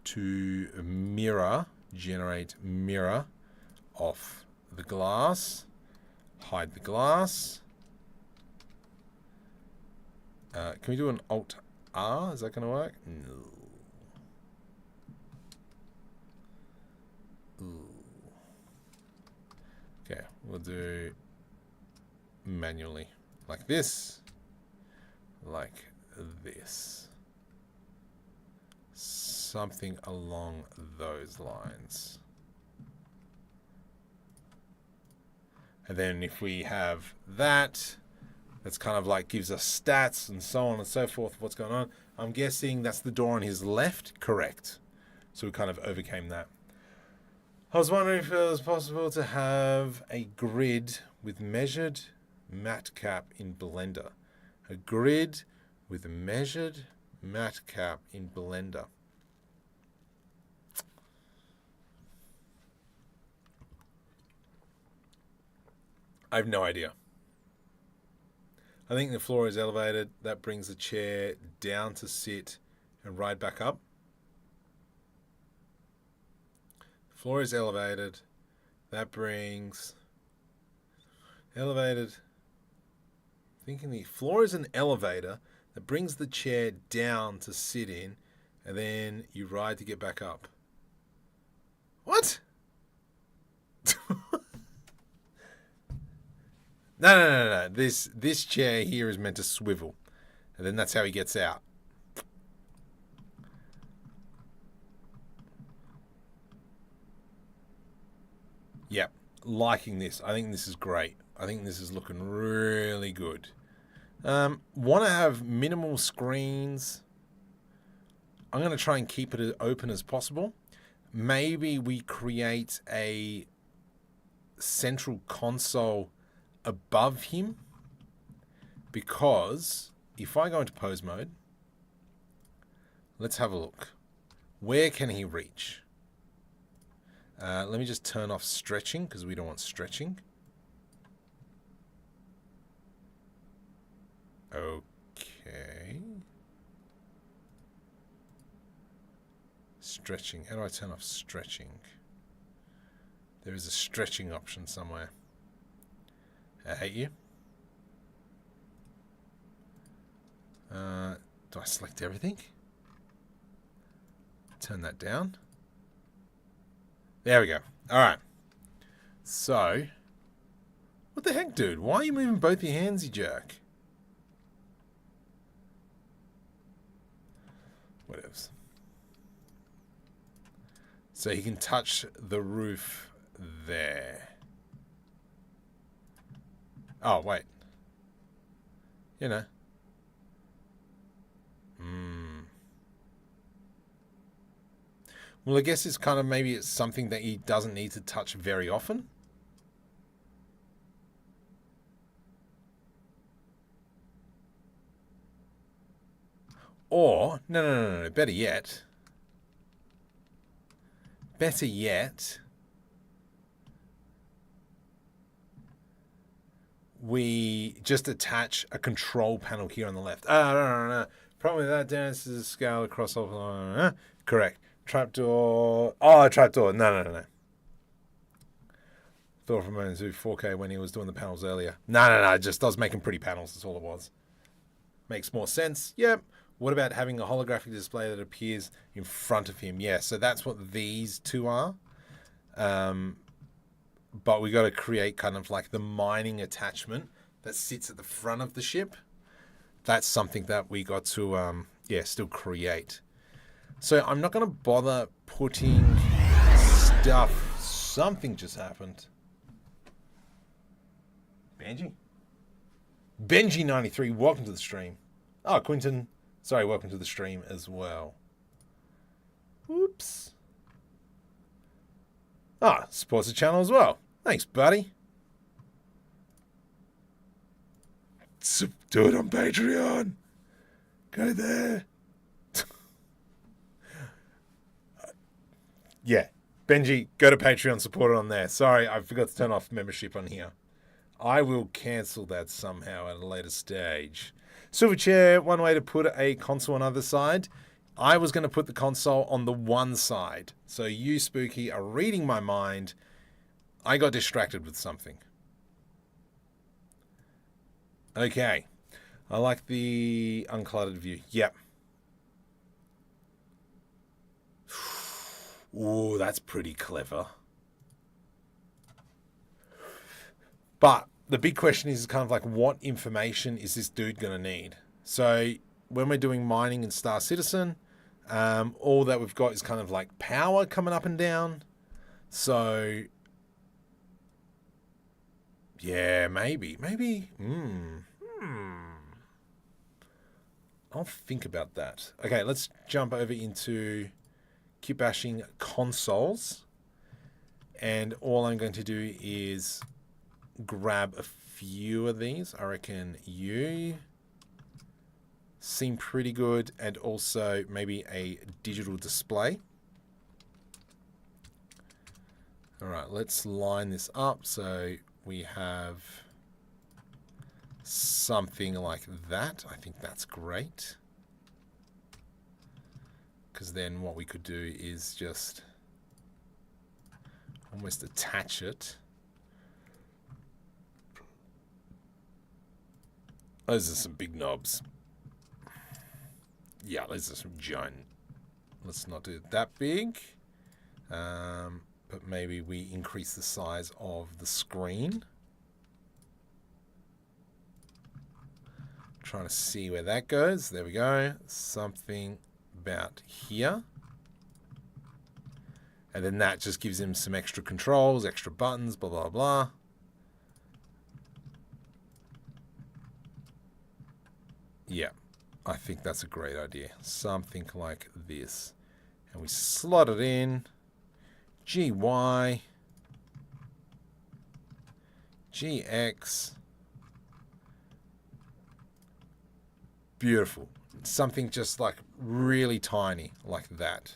to mirror, generate mirror off the glass. Hide the glass. Can we do an Alt R? Is that going to work? No. Ooh. Okay, we'll do manually. Like this. Like this. Something along those lines. And then if we have that, that's kind of like gives us stats and so on and so forth, what's going on. I'm guessing that's the door on his left. Correct. So we kind of overcame that. I was wondering if it was possible to have a grid with measured matte cap in Blender. A grid with measured matte cap in Blender. I have no idea. I think the floor is elevated. That brings the chair down to sit and ride back up. The floor is elevated. That brings... Elevated. Thinking the floor is an elevator that brings the chair down to sit in, and then you ride to get back up. What? No. This chair here is meant to swivel, and then that's how he gets out. Yep, liking this. I think this is great. I think this is looking really good. Want to have minimal screens. I'm going to try and keep it as open as possible. Maybe we create a central console above him, because if I go into pose mode, let's have a look. Where can he reach? Let me just turn off stretching, because we don't want stretching. Okay. Stretching. How do I turn off stretching? There is a stretching option somewhere. I hate you. Do I select everything? Turn that down. There we go. Alright. So, what the heck, dude? Why are you moving both your hands, you jerk? Whatevs. So he can touch the roof there. Oh, wait. You know. Well, I guess it's kind of, maybe it's something that he doesn't need to touch very often. Or, no, better yet. We just attach a control panel here on the left. No. Problem with that, Dennis, is scale across all. Correct. Trapdoor. Oh, trapdoor. No. Thought from a 4K when he was doing the panels earlier. No. It just does making pretty panels. That's all it was. Makes more sense. Yep. What about having a holographic display that appears in front of him? Yeah, so that's what these two are. But we got to create kind of like the mining attachment that sits at the front of the ship. That's something that we got to, still create. So I'm not going to bother putting stuff. Something just happened. Benji93, welcome to the stream. Oh, Quinton, sorry, welcome to the stream as well. Oops. Ah, supports the channel as well. Thanks, buddy. Do it on Patreon. Go there. Yeah, Benji, go to Patreon, support it on there. Sorry, I forgot to turn off membership on here. I will cancel that somehow at a later stage. Silverchair, one way to put a console on the other side. I was going to put the console on the one side. So you, Spooky, are reading my mind. I got distracted with something. Okay. I like the uncluttered view. Yep. Ooh, that's pretty clever. But the big question is kind of like, what information is this dude going to need? So when we're doing mining in Star Citizen, all that we've got is kind of like power coming up and down. So yeah, maybe. I'll think about that. Okay, let's jump over into Kitbashing consoles. And all I'm going to do is grab a few of these. I reckon you seem pretty good. And also maybe a digital display. All right, let's line this up so we have something like that. I think that's great. Because then what we could do is just almost attach it. Those are some big knobs. Yeah, those are some giant. Let's not do it that big. But maybe we increase the size of the screen. Trying to see where that goes. There we go. Something about here. And then that just gives him some extra controls, extra buttons, blah, blah, blah. Yeah, I think that's a great idea. Something like this. And we slot it in. GY. GX. Beautiful. Something just like really tiny like that.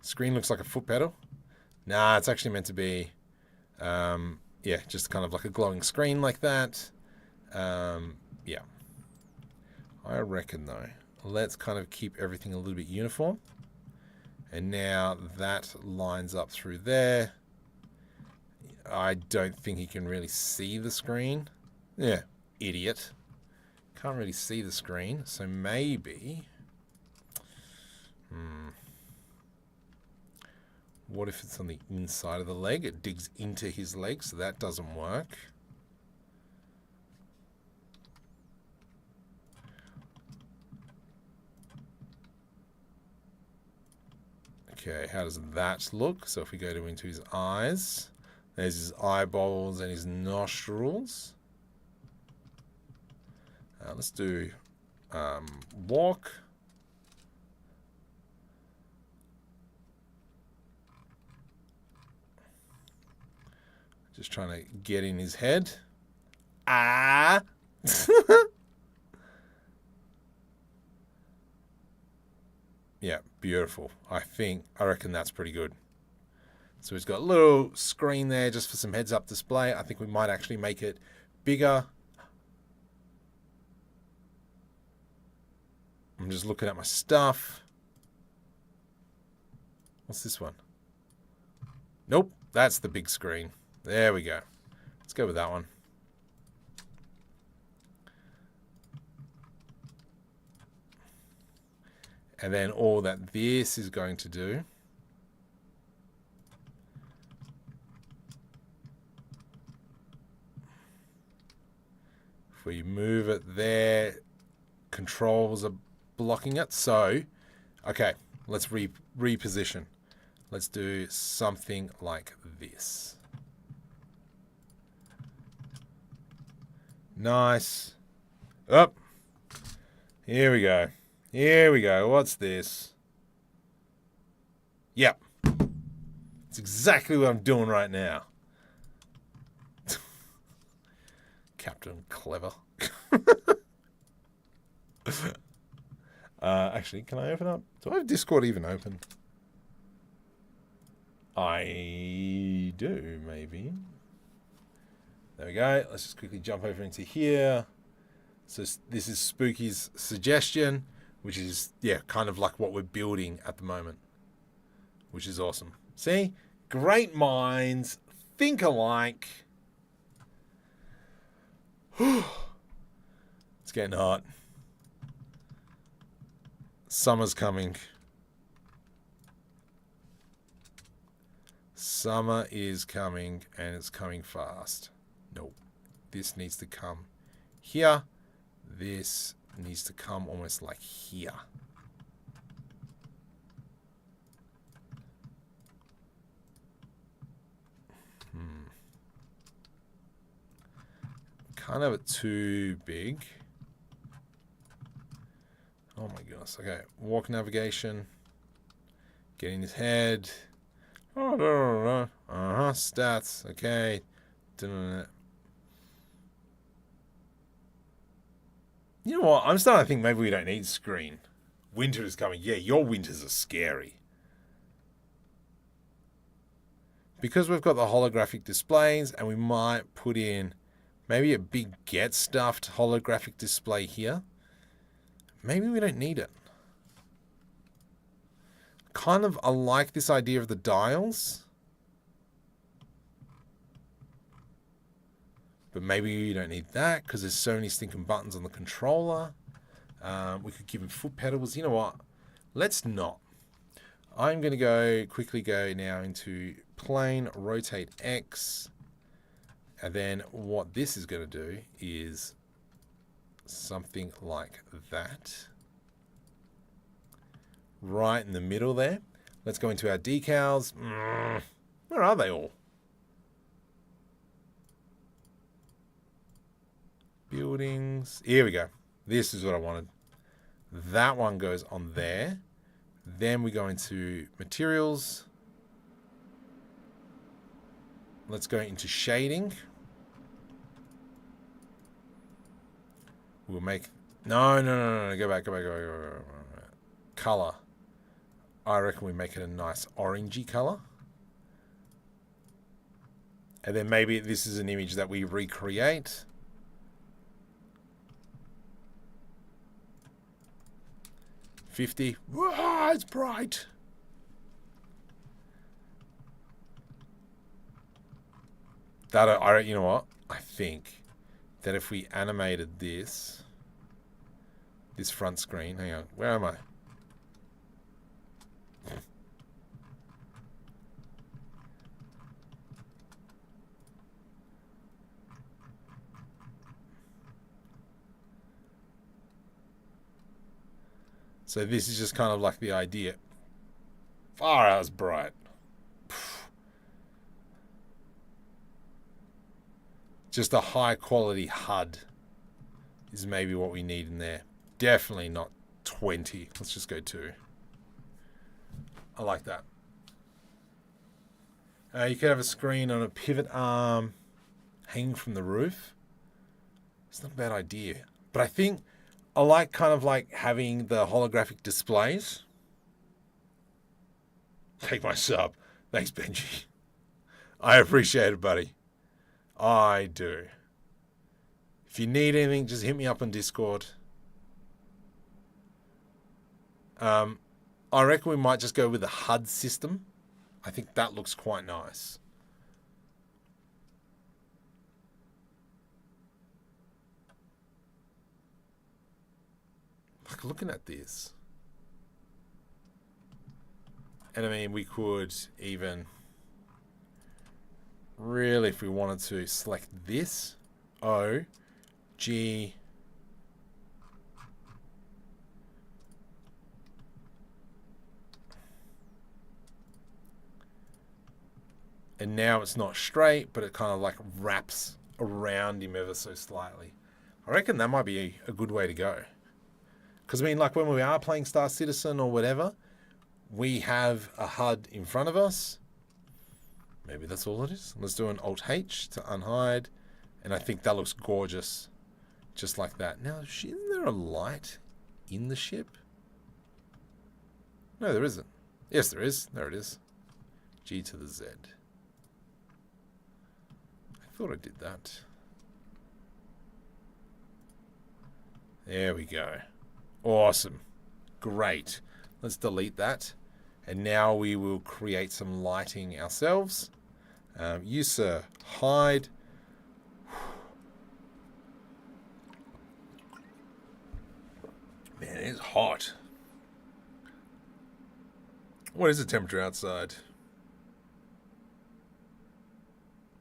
Screen looks like a foot pedal. Nah, it's actually meant to be, yeah, just kind of like a glowing screen like that. Yeah. I reckon though, let's kind of keep everything a little bit uniform. And now that lines up through there. I don't think he can really see the screen. Yeah, idiot. Can't really see the screen, so maybe... What if it's on the inside of the leg? It digs into his leg, so that doesn't work. Okay, how does that look? So if we go into his eyes, there's his eyeballs and his nostrils. Let's do walk. Just trying to get in his head. Ah! Yeah, beautiful. I reckon that's pretty good. So he's got a little screen there just for some heads-up display. I think we might actually make it bigger. I'm just looking at my stuff. What's this one? Nope, that's the big screen. There we go. Let's go with that one. And then all that this is going to do if we move it there, controls are blocking it. So, okay, let's reposition. Let's do something like this. Nice. Up. Here we go. Here we go. What's this? Yep. It's exactly what I'm doing right now. Captain Clever. Actually, can I open up? Do I have Discord even open? I do, maybe. There we go. Let's just quickly jump over into here. So this is Spooky's suggestion, which is, yeah, kind of like what we're building at the moment, which is awesome. See? Great minds think alike. It's getting hot. Summer's coming. Summer is coming, and it's coming fast. Nope. This needs to come here. This needs to come almost like here. Can't have it too big. Oh my goodness. Okay, walk navigation. Getting his head. Oh, stats. Okay. You know what? I'm starting to think maybe we don't need screen. Winter is coming. Yeah, your winters are scary. Because we've got the holographic displays, and we might put in maybe a big get stuffed holographic display here. Maybe we don't need it. Kind of, I like this idea of the dials. But maybe you don't need that because there's so many stinking buttons on the controller. We could give him foot pedals. You know what? Let's not. I'm going to quickly go now into plane rotate X. And then what this is going to do is something like that. Right in the middle there. Let's go into our decals. Where are they all? Buildings. Here we go. This is what I wanted. That one goes on there. Then we go into materials. Let's go into shading. We'll make... No. Go back. Color. I reckon we make it a nice orangey color. And then maybe this is an image that we recreate. $50. Whoa, it's bright. You know what? I think that if we animated this front screen, hang on, where am I? So this is just kind of like the idea. Far out as bright. Just a high quality HUD is maybe what we need in there. Definitely not 20. Let's just go 2. I like that. You could have a screen on a pivot arm hanging from the roof. It's not a bad idea. But I think I like kind of like having the holographic displays. Take my sub. Thanks, Benji. I appreciate it, buddy. I do. If you need anything, just hit me up on Discord. I reckon we might just go with the HUD system. I think that looks quite nice. Like looking at this. And I mean, we could even really, if we wanted to, select this. O, G, and now it's not straight, but it kind of like wraps around him ever so slightly. I reckon that might be a good way to go. Because I mean, like when we are playing Star Citizen or whatever, we have a HUD in front of us. Maybe that's all it is. Let's do an Alt-H to unhide. And I think that looks gorgeous. Just like that. Now, isn't there a light in the ship? No, there isn't. Yes, there is. There it is. G to the Z. I thought I did that. There we go. Awesome. Great. Let's delete that. And now we will create some lighting ourselves. You, sir, hide. hot. What is the temperature outside?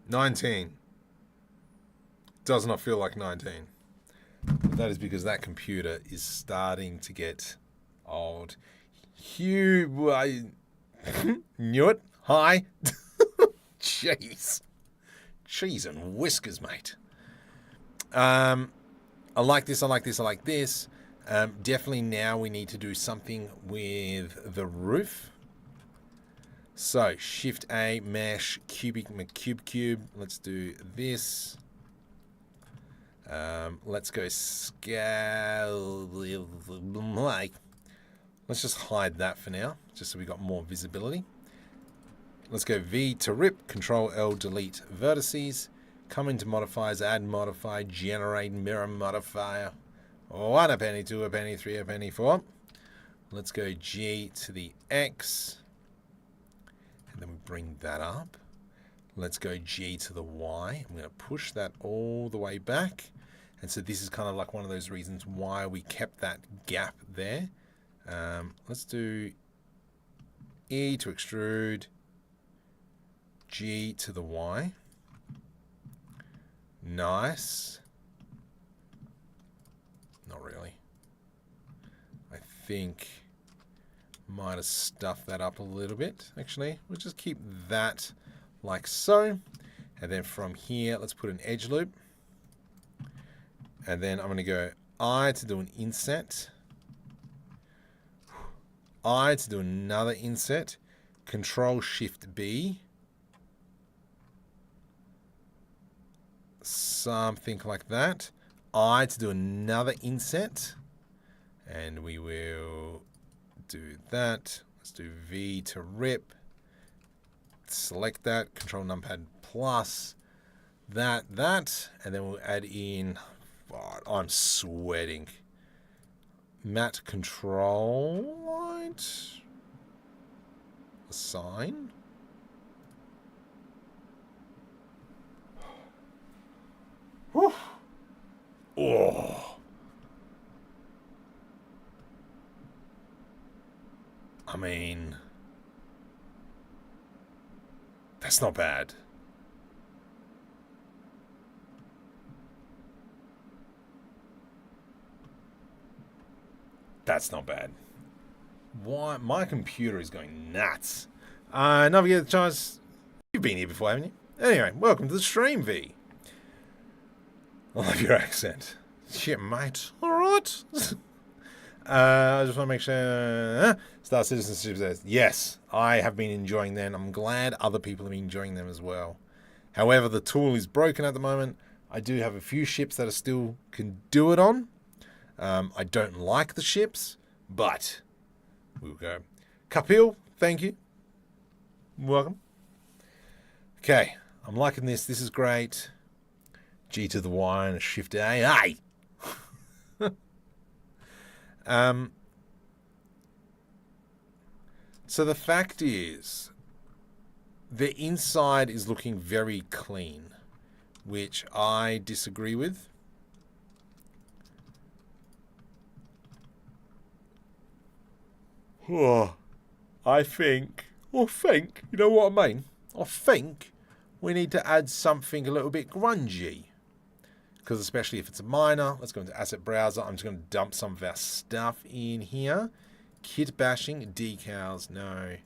19. Does not feel like 19. That is because that computer is starting to get old. Hugh, I knew it. Hi. Jeez. Cheese and whiskers, mate. I like this, I like this, I like this. Definitely now we need to do something with the roof. So, Shift A, Mesh, Cubic, Cube. Let's do this. Let's go scale. Let's just hide that for now, just so we got more visibility. Let's go V to rip, Control L, delete vertices. Come into modifiers, add modify, generate mirror modifier. 1 a penny, 2 a penny, 3 a penny, 4. Let's go G to the X. And then we bring that up. Let's go G to the Y. I'm going to push that all the way back. And so this is kind of like one of those reasons why we kept that gap there. Let's do E to extrude, G to the Y. Nice. Not really. I think might have stuffed that up a little bit. Actually, we'll just keep that like so. And then from here, let's put an edge loop. And then I'm going to go I to do an inset. I to do another inset. Control Shift B. Something like that. I to do another inset. And we will do that. Let's do V to rip. Select that. Control numpad plus. That. And then we'll add in... Oh, I'm sweating. Matte control light. Assign. Whew. Oh. I mean, that's not bad. That's not bad. Why? My computer is going nuts. Never get the chance. You've been here before, haven't you? Anyway, welcome to the stream, V. I love your accent. Shit, mate. All right. I just want to make sure. Star Citizenship says, yes, I have been enjoying them. I'm glad other people have been enjoying them as well. However, the tool is broken at the moment. I do have a few ships that I still can do it on. I don't like the ships, but we'll go. Kapil, thank you. Welcome. Okay, I'm liking this. This is great. G to the Y and Shift A. Hey! So the fact is, the inside is looking very clean, which I disagree with. Oh, I think, you know what I mean? I think we need to add something a little bit grungy. Because especially if it's a minor, let's go into Asset Browser. I'm just going to dump some of our stuff in here. Kitbashing, decals, no.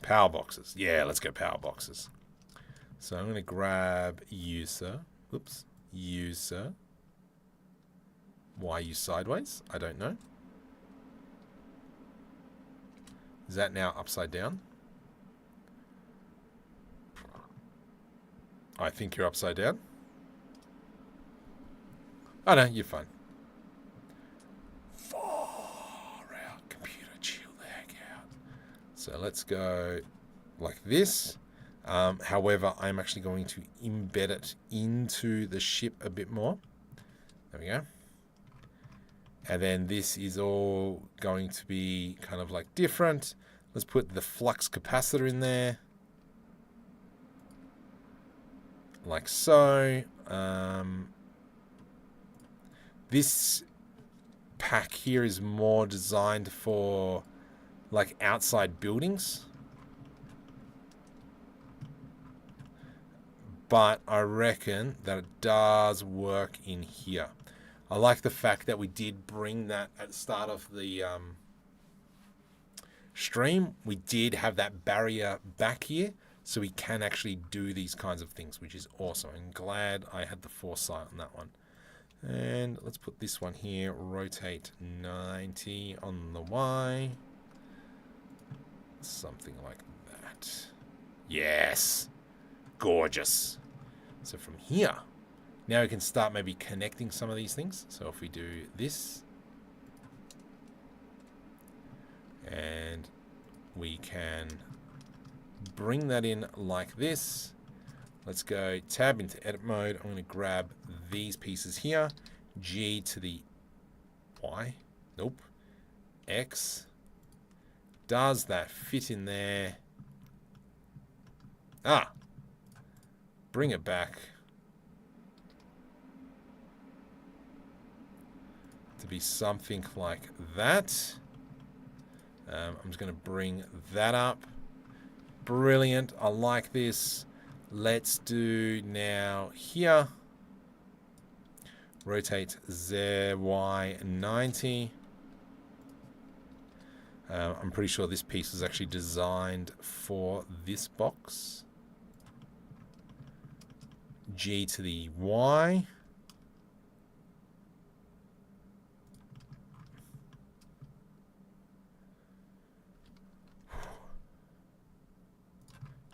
Power boxes. Yeah, let's go power boxes. So I'm going to grab user. Oops, user. Why are you sideways? I don't know. Is that now upside down? I think you're upside down. Oh no, you're fine. Far out, computer, chill the heck out. So let's go like this. However, I'm actually going to embed it into the ship a bit more. There we go. And then this is all going to be kind of like different. Let's put the flux capacitor in there. Like so. This pack here is more designed for like outside buildings. But I reckon that it does work in here. I like the fact that we did bring that at the start of the stream. We did have that barrier back here, so we can actually do these kinds of things, which is awesome. I'm glad I had the foresight on that one. And let's put this one here, rotate 90 on the Y. Something like that. Yes. Gorgeous. So from here, now we can start maybe connecting some of these things. So if we do this, and we can bring that in like this. Let's go tab into edit mode. I'm going to grab these pieces here. G to the Y. Nope. X. Does that fit in there? Ah. Bring it back. To be something like that. I'm just going to bring that up. Brilliant. I like this. Let's do now here. Rotate ZY 90. I'm pretty sure this piece was actually designed for this box. G to the Y.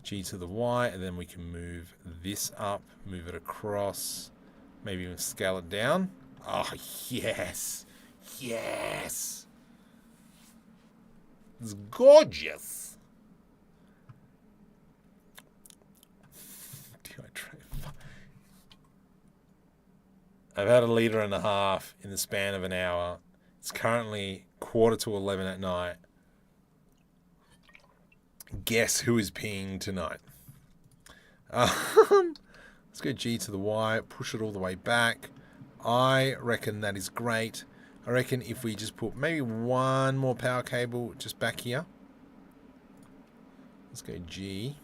G to the Y, and then we can move this up, move it across, maybe even scale it down. Oh, yes. Yes. It's gorgeous. I've had 1.5 liters in the span of an hour. It's currently 11:15 at night. Guess who is peeing tonight? Let's go G to the Y, push it all the way back. I reckon that is great. I reckon if we just put maybe one more power cable just back here. Let's go G.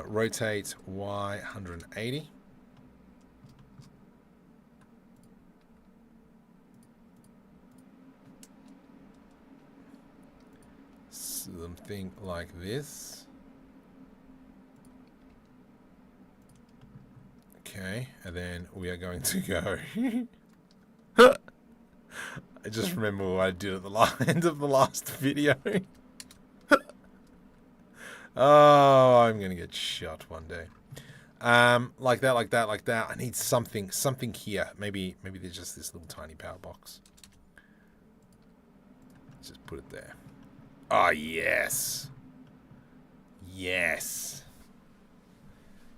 Rotate Y 180. Something like this. Okay, and then we are going to go. I just remember what I did at the end of the last video. Oh, I'm going to get shot one day. Like that, like that, like that. I need something here. Maybe there's just this little tiny power box. Let's just put it there. Oh, yes. Yes.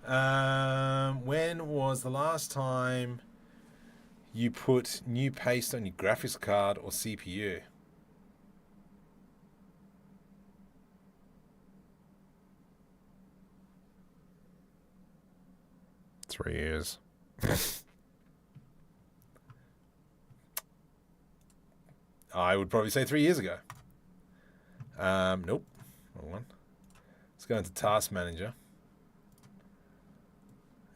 When was the last time you put new paste on your graphics card or CPU? Three years. I would probably say 3 years ago. Nope. Wrong one. Let's go into Task Manager.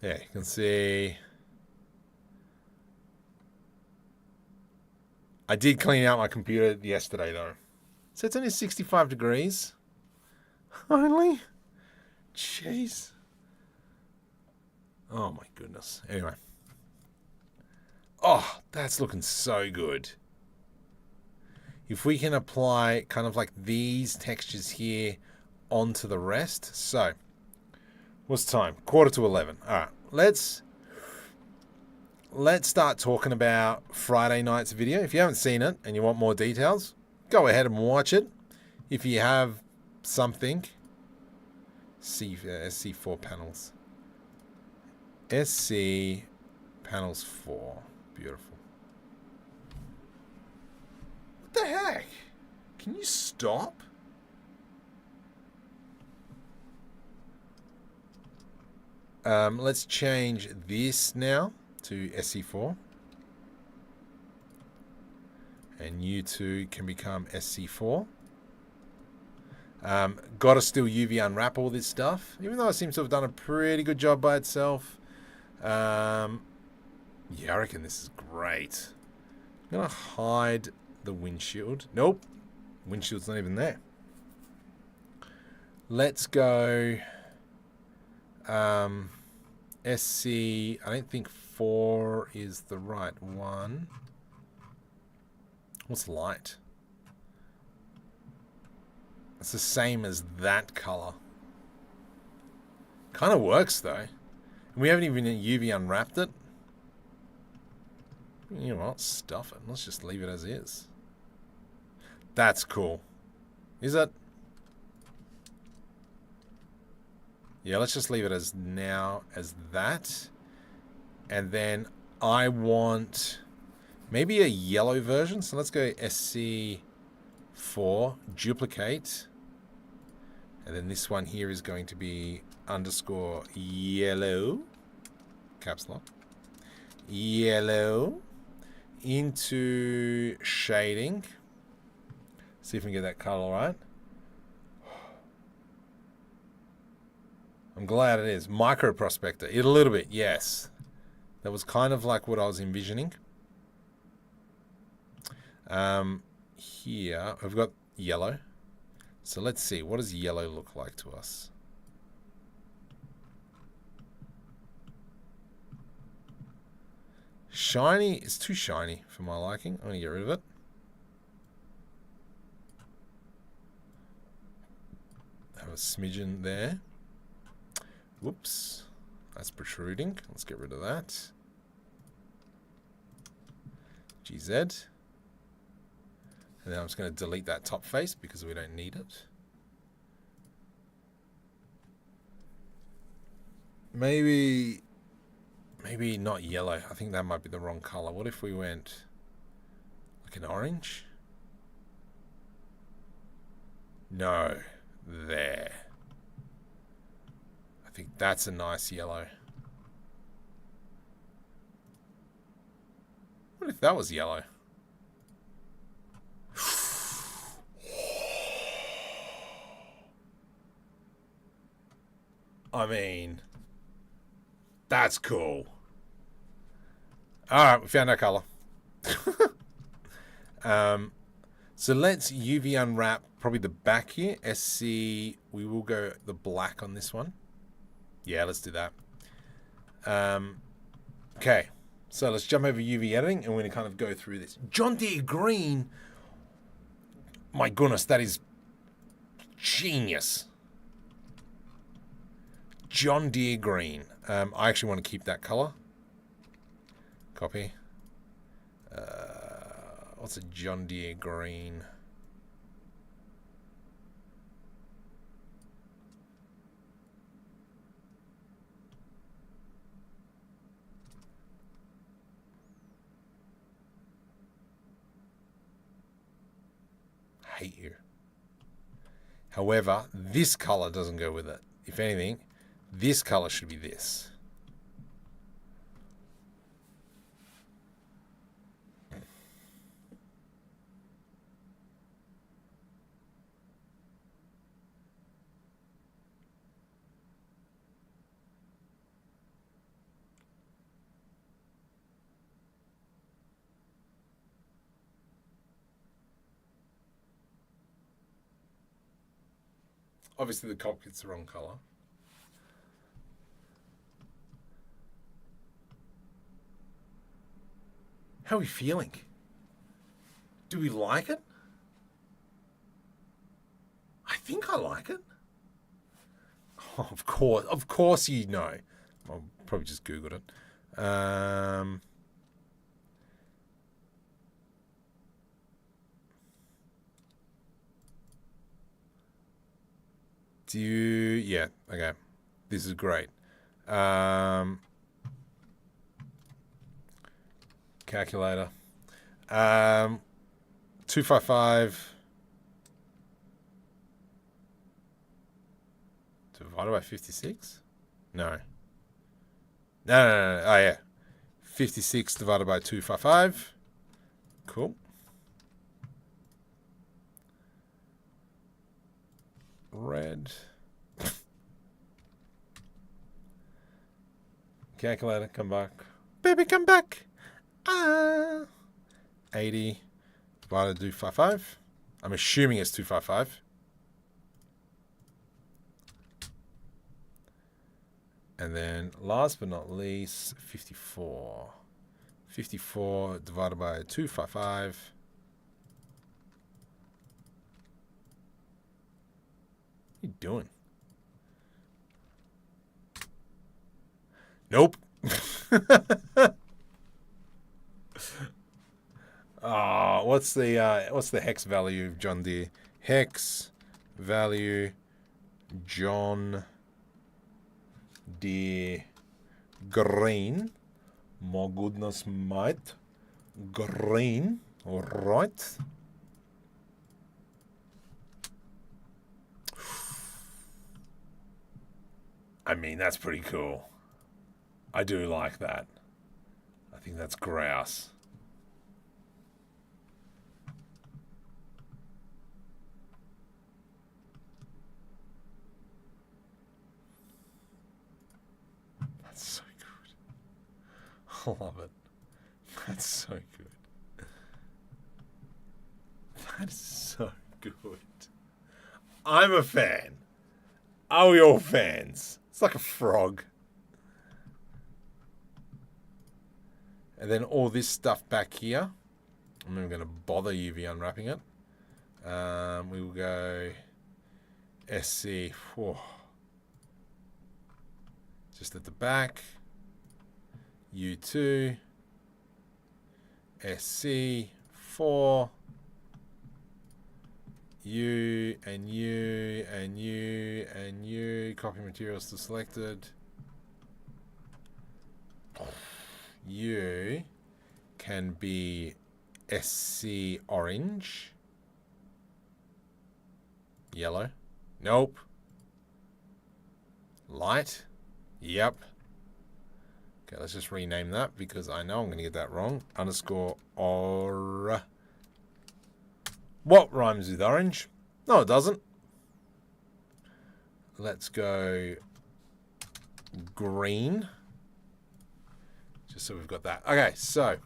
Yeah, you can see. I did clean out my computer yesterday, though. So it's only 65 degrees. Only? Jeez. Oh, my goodness. Anyway. Oh, that's looking so good. If we can apply kind of like these textures here onto the rest. So, what's time? 11:15. All right, let's start talking about Friday night's video. If you haven't seen it and you want more details, go ahead and watch it. If you have something, SC4 panels. SC panels 4. Beautiful. What the heck? Can you stop? Let's change this now to SC4. And you two can become SC4. Got to still UV unwrap all this stuff, even though it seems to have done a pretty good job by itself. Yeah, I reckon this is great. I'm going to hide the windshield. Nope. Windshield's not even there. Let's go SC. I don't think 4 is the right one. What's light? It's the same as that color. Kind of works though. And we haven't even UV unwrapped it. You know what? Stuff it. Let's just leave it as is. That's cool. Is it? Yeah, let's just leave it as now as that. And then I want maybe a yellow version. So let's go SC4, duplicate. And then this one here is going to be underscore yellow. Caps lock. Yellow. Into shading. See if we can get that color right. I'm glad it is. Micro prospector. A little bit, yes. That was kind of like what I was envisioning. Here, I've got yellow. So let's see. What does yellow look like to us? Shiny. It's too shiny for my liking. I'm going to get rid of it. Have a smidgen there. Whoops. That's protruding. Let's get rid of that. GZ. And then I'm just going to delete that top face because we don't need it. Maybe not yellow. I think that might be the wrong color. What if we went like an orange? No. There. I think that's a nice yellow. What if that was yellow? I mean, that's cool. Alright, we found our color. So let's UV unwrap probably the back here. SC, we will go the black on this one. Yeah, let's do that. Okay, so let's jump over UV editing and we're going to kind of go through this. John Deere green. My goodness, that is genius. John Deere green. I actually want to keep that color. Copy. What's a John Deere green? Hate you. However, this color doesn't go with it. If anything, this color should be this. Obviously, the cockpit's the wrong color. How are we feeling? Do we like it? I think I like it. Oh, of course you know. I'll probably just Googled it. Yeah, okay. This is great. Calculator. 255 divided by 56? No. No. Oh, yeah. 56 divided by 255. Cool. red. Calculator, come back. Baby, come back. 80 divided by 255. I'm assuming it's 255. And then last but not least, 54. 54 divided by 255. What are you doing? Nope. Oh, what's the hex value of John Deere? Hex value John Deere green. My goodness, mate. Green. All right. I mean, that's pretty cool. I do like that. I think that's grouse. That's so good. I love it. That's so good. That is so good. I'm a fan. Are we all fans? It's like a frog. And then all this stuff back here. I'm not even going to bother UV unwrapping it. We will go SC. Whoa. Just at the back. U2. SC. 4. U and U and U and U. Copy materials to selected. U can be SC orange. Yellow. Nope. Light. Yep. Okay, let's just rename that because I know I'm going to get that wrong. Underscore or. What rhymes with orange? No, it doesn't. Let's go green. Just so we've got that. Okay, so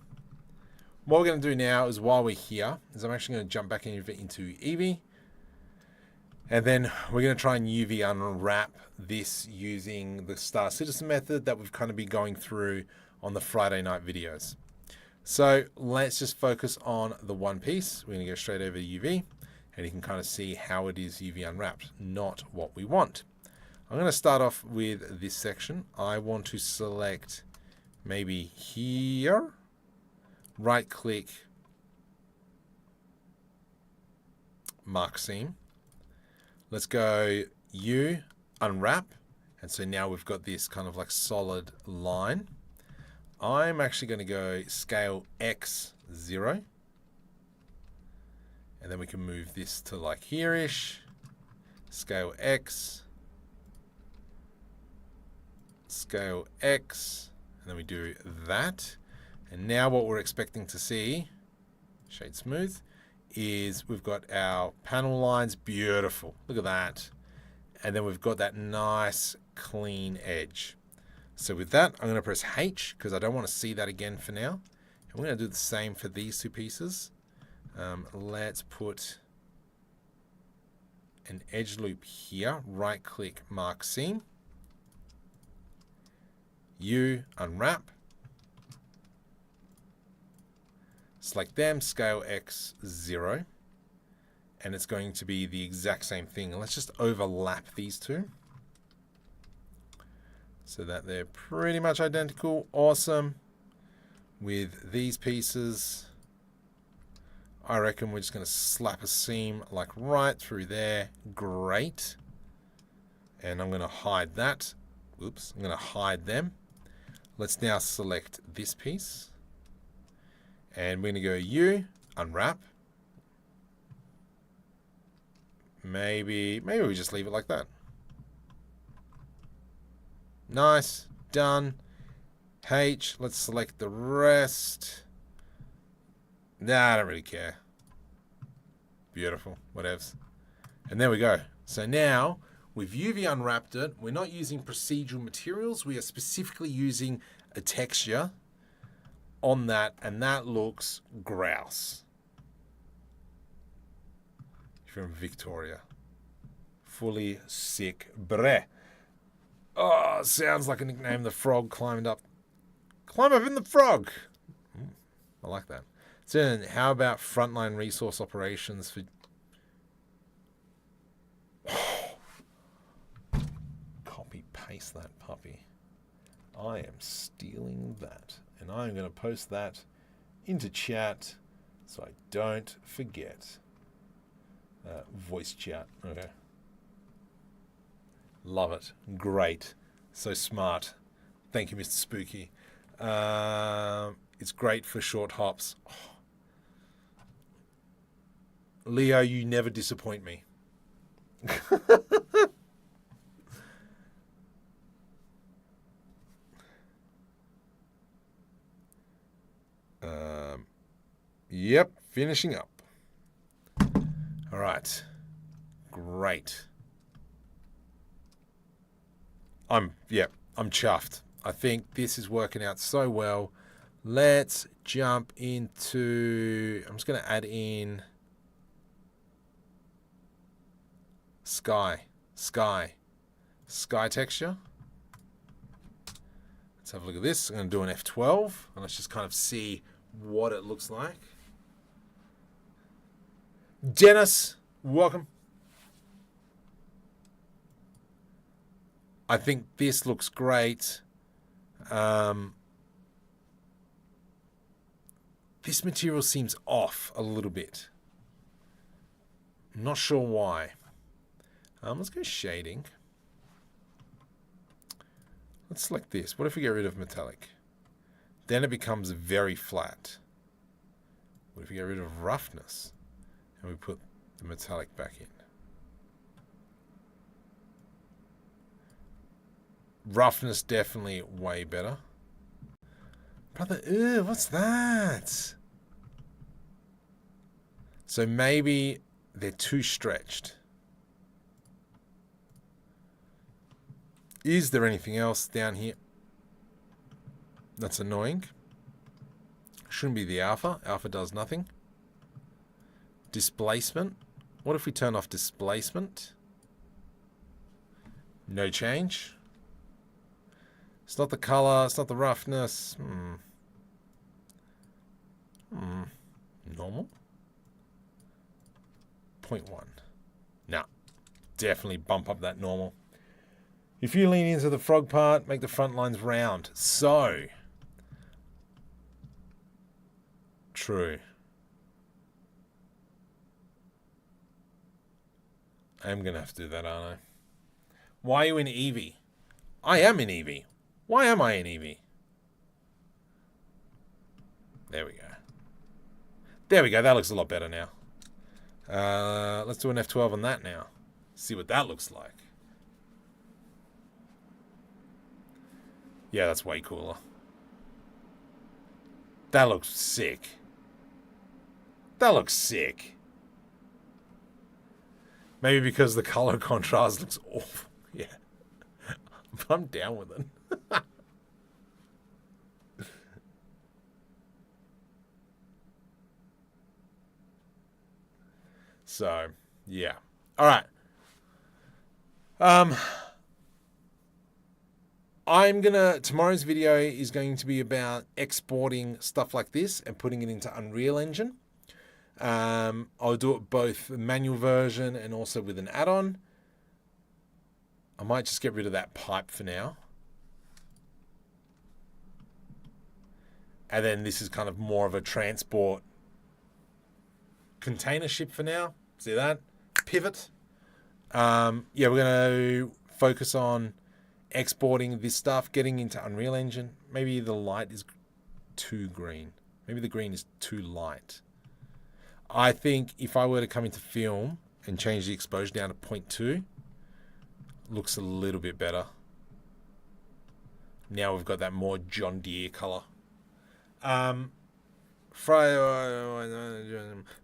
what we're going to do now is while we're here is I'm actually going to jump back into Eevee. And then we're going to try and UV unwrap this using the Star Citizen method that we've kind of been going through on the Friday night videos. So let's just focus on the one piece. We're going to go straight over to UV and you can kind of see how it is UV unwrapped, not what we want. I'm going to start off with this section. I want to select maybe here, right click, mark seam. Let's go U, unwrap. And so now we've got this kind of like solid line. I'm actually going to go scale X 0. And then we can move this to like here-ish. Scale X. Scale X. And then we do that. And now what we're expecting to see, shade smooth, is we've got our panel lines. Beautiful. Look at that. And then we've got that nice clean edge. So with that, I'm going to press H because I don't want to see that again for now. And we're going to do the same for these two pieces. Let's put an edge loop here. Right click, mark seam. U, unwrap. Select them, scale X 0. And it's going to be the exact same thing. Let's just overlap these two so that they're pretty much identical. Awesome. With these pieces, I reckon we're just going to slap a seam like right through there. Great. And I'm going to hide that. Oops, I'm going to hide them. Let's now select this piece. And we're going to go U, unwrap. Maybe we just leave it like that. Nice, done. H, let's select the rest. Nah, I don't really care. Beautiful, whatevs. And there we go. So now we've UV unwrapped it. We're not using procedural materials. We are specifically using a texture on that, and that looks grouse. From Victoria. Fully sick. Bre. Oh, sounds like a nickname. The frog climbed up. Climb up in the frog. I like that. So then how about frontline resource operations for... Copy paste that puppy. I am stealing that. And I'm going to post that into chat so I don't forget. Voice chat. Okay. Love it. Great. So smart. Thank you, Mr. Spooky. It's great for short hops. Oh. Leo, you never disappoint me. Yep, finishing up. All right. Great. I'm chuffed. I think this is working out so well. Let's jump into... I'm just going to add in... Sky texture. Let's have a look at this. I'm going to do an F12 and let's just kind of see what it looks like. Dennis, welcome. I think this looks great. This material seems off a little bit. I'm not sure why. Let's go shading. Let's select this. What if we get rid of metallic? Then it becomes very flat. What if we get rid of roughness and we put the metallic back in? Roughness definitely way better. Brother, ew, what's that? So maybe they're too stretched. Is there anything else down here that's annoying? Shouldn't be the alpha. Alpha does nothing. Displacement. What if we turn off displacement? No change. It's not the color. It's not the roughness. Normal. 0.1. No. Definitely bump up that normal. If you lean into the frog part, make the front lines round. So. True. I'm going to have to do that, aren't I? Why are you in Eevee? I am in Eevee. Why am I in Eevee? There we go. There we go. That looks a lot better now. Let's do an F12 on that now. See what that looks like. Yeah, that's way cooler. That looks sick. That looks sick. Maybe because the color contrast looks awful. Yeah. But I'm down with it. So, yeah. All right. Tomorrow's video is going to be about exporting stuff like this and putting it into Unreal Engine. I'll do it both manual version and also with an add-on. I might just get rid of that pipe for now. And then this is kind of more of a transport container ship for now. See that? Pivot. Yeah, we're going to focus on exporting this stuff, getting into Unreal Engine. Maybe the light is too green. Maybe the green is too light. I think if I were to come into film and change the exposure down to 0.2, looks a little bit better. Now we've got that more John Deere color.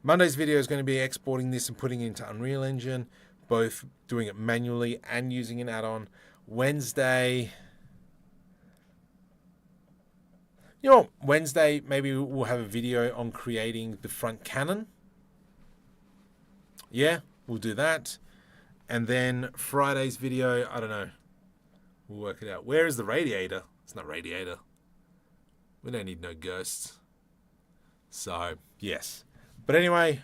Monday's video is going to be exporting this and putting it into Unreal Engine, both doing it manually and using an add-on. Wednesday, you know, Wednesday maybe we'll have a video on creating the front cannon. Yeah, we'll do that. And then Friday's video, I don't know. We'll work it out. Where is the radiator? It's not radiator. We don't need no ghosts. So, yes. But anyway,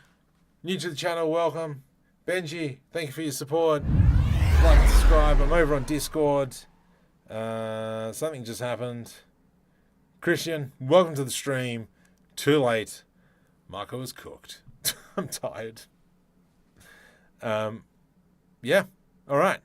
new to the channel, welcome. Benji, thank you for your support. Like and subscribe. I'm over on Discord. Something just happened. Christian, welcome to the stream. Too late. Marco is cooked. I'm tired. Yeah. All right.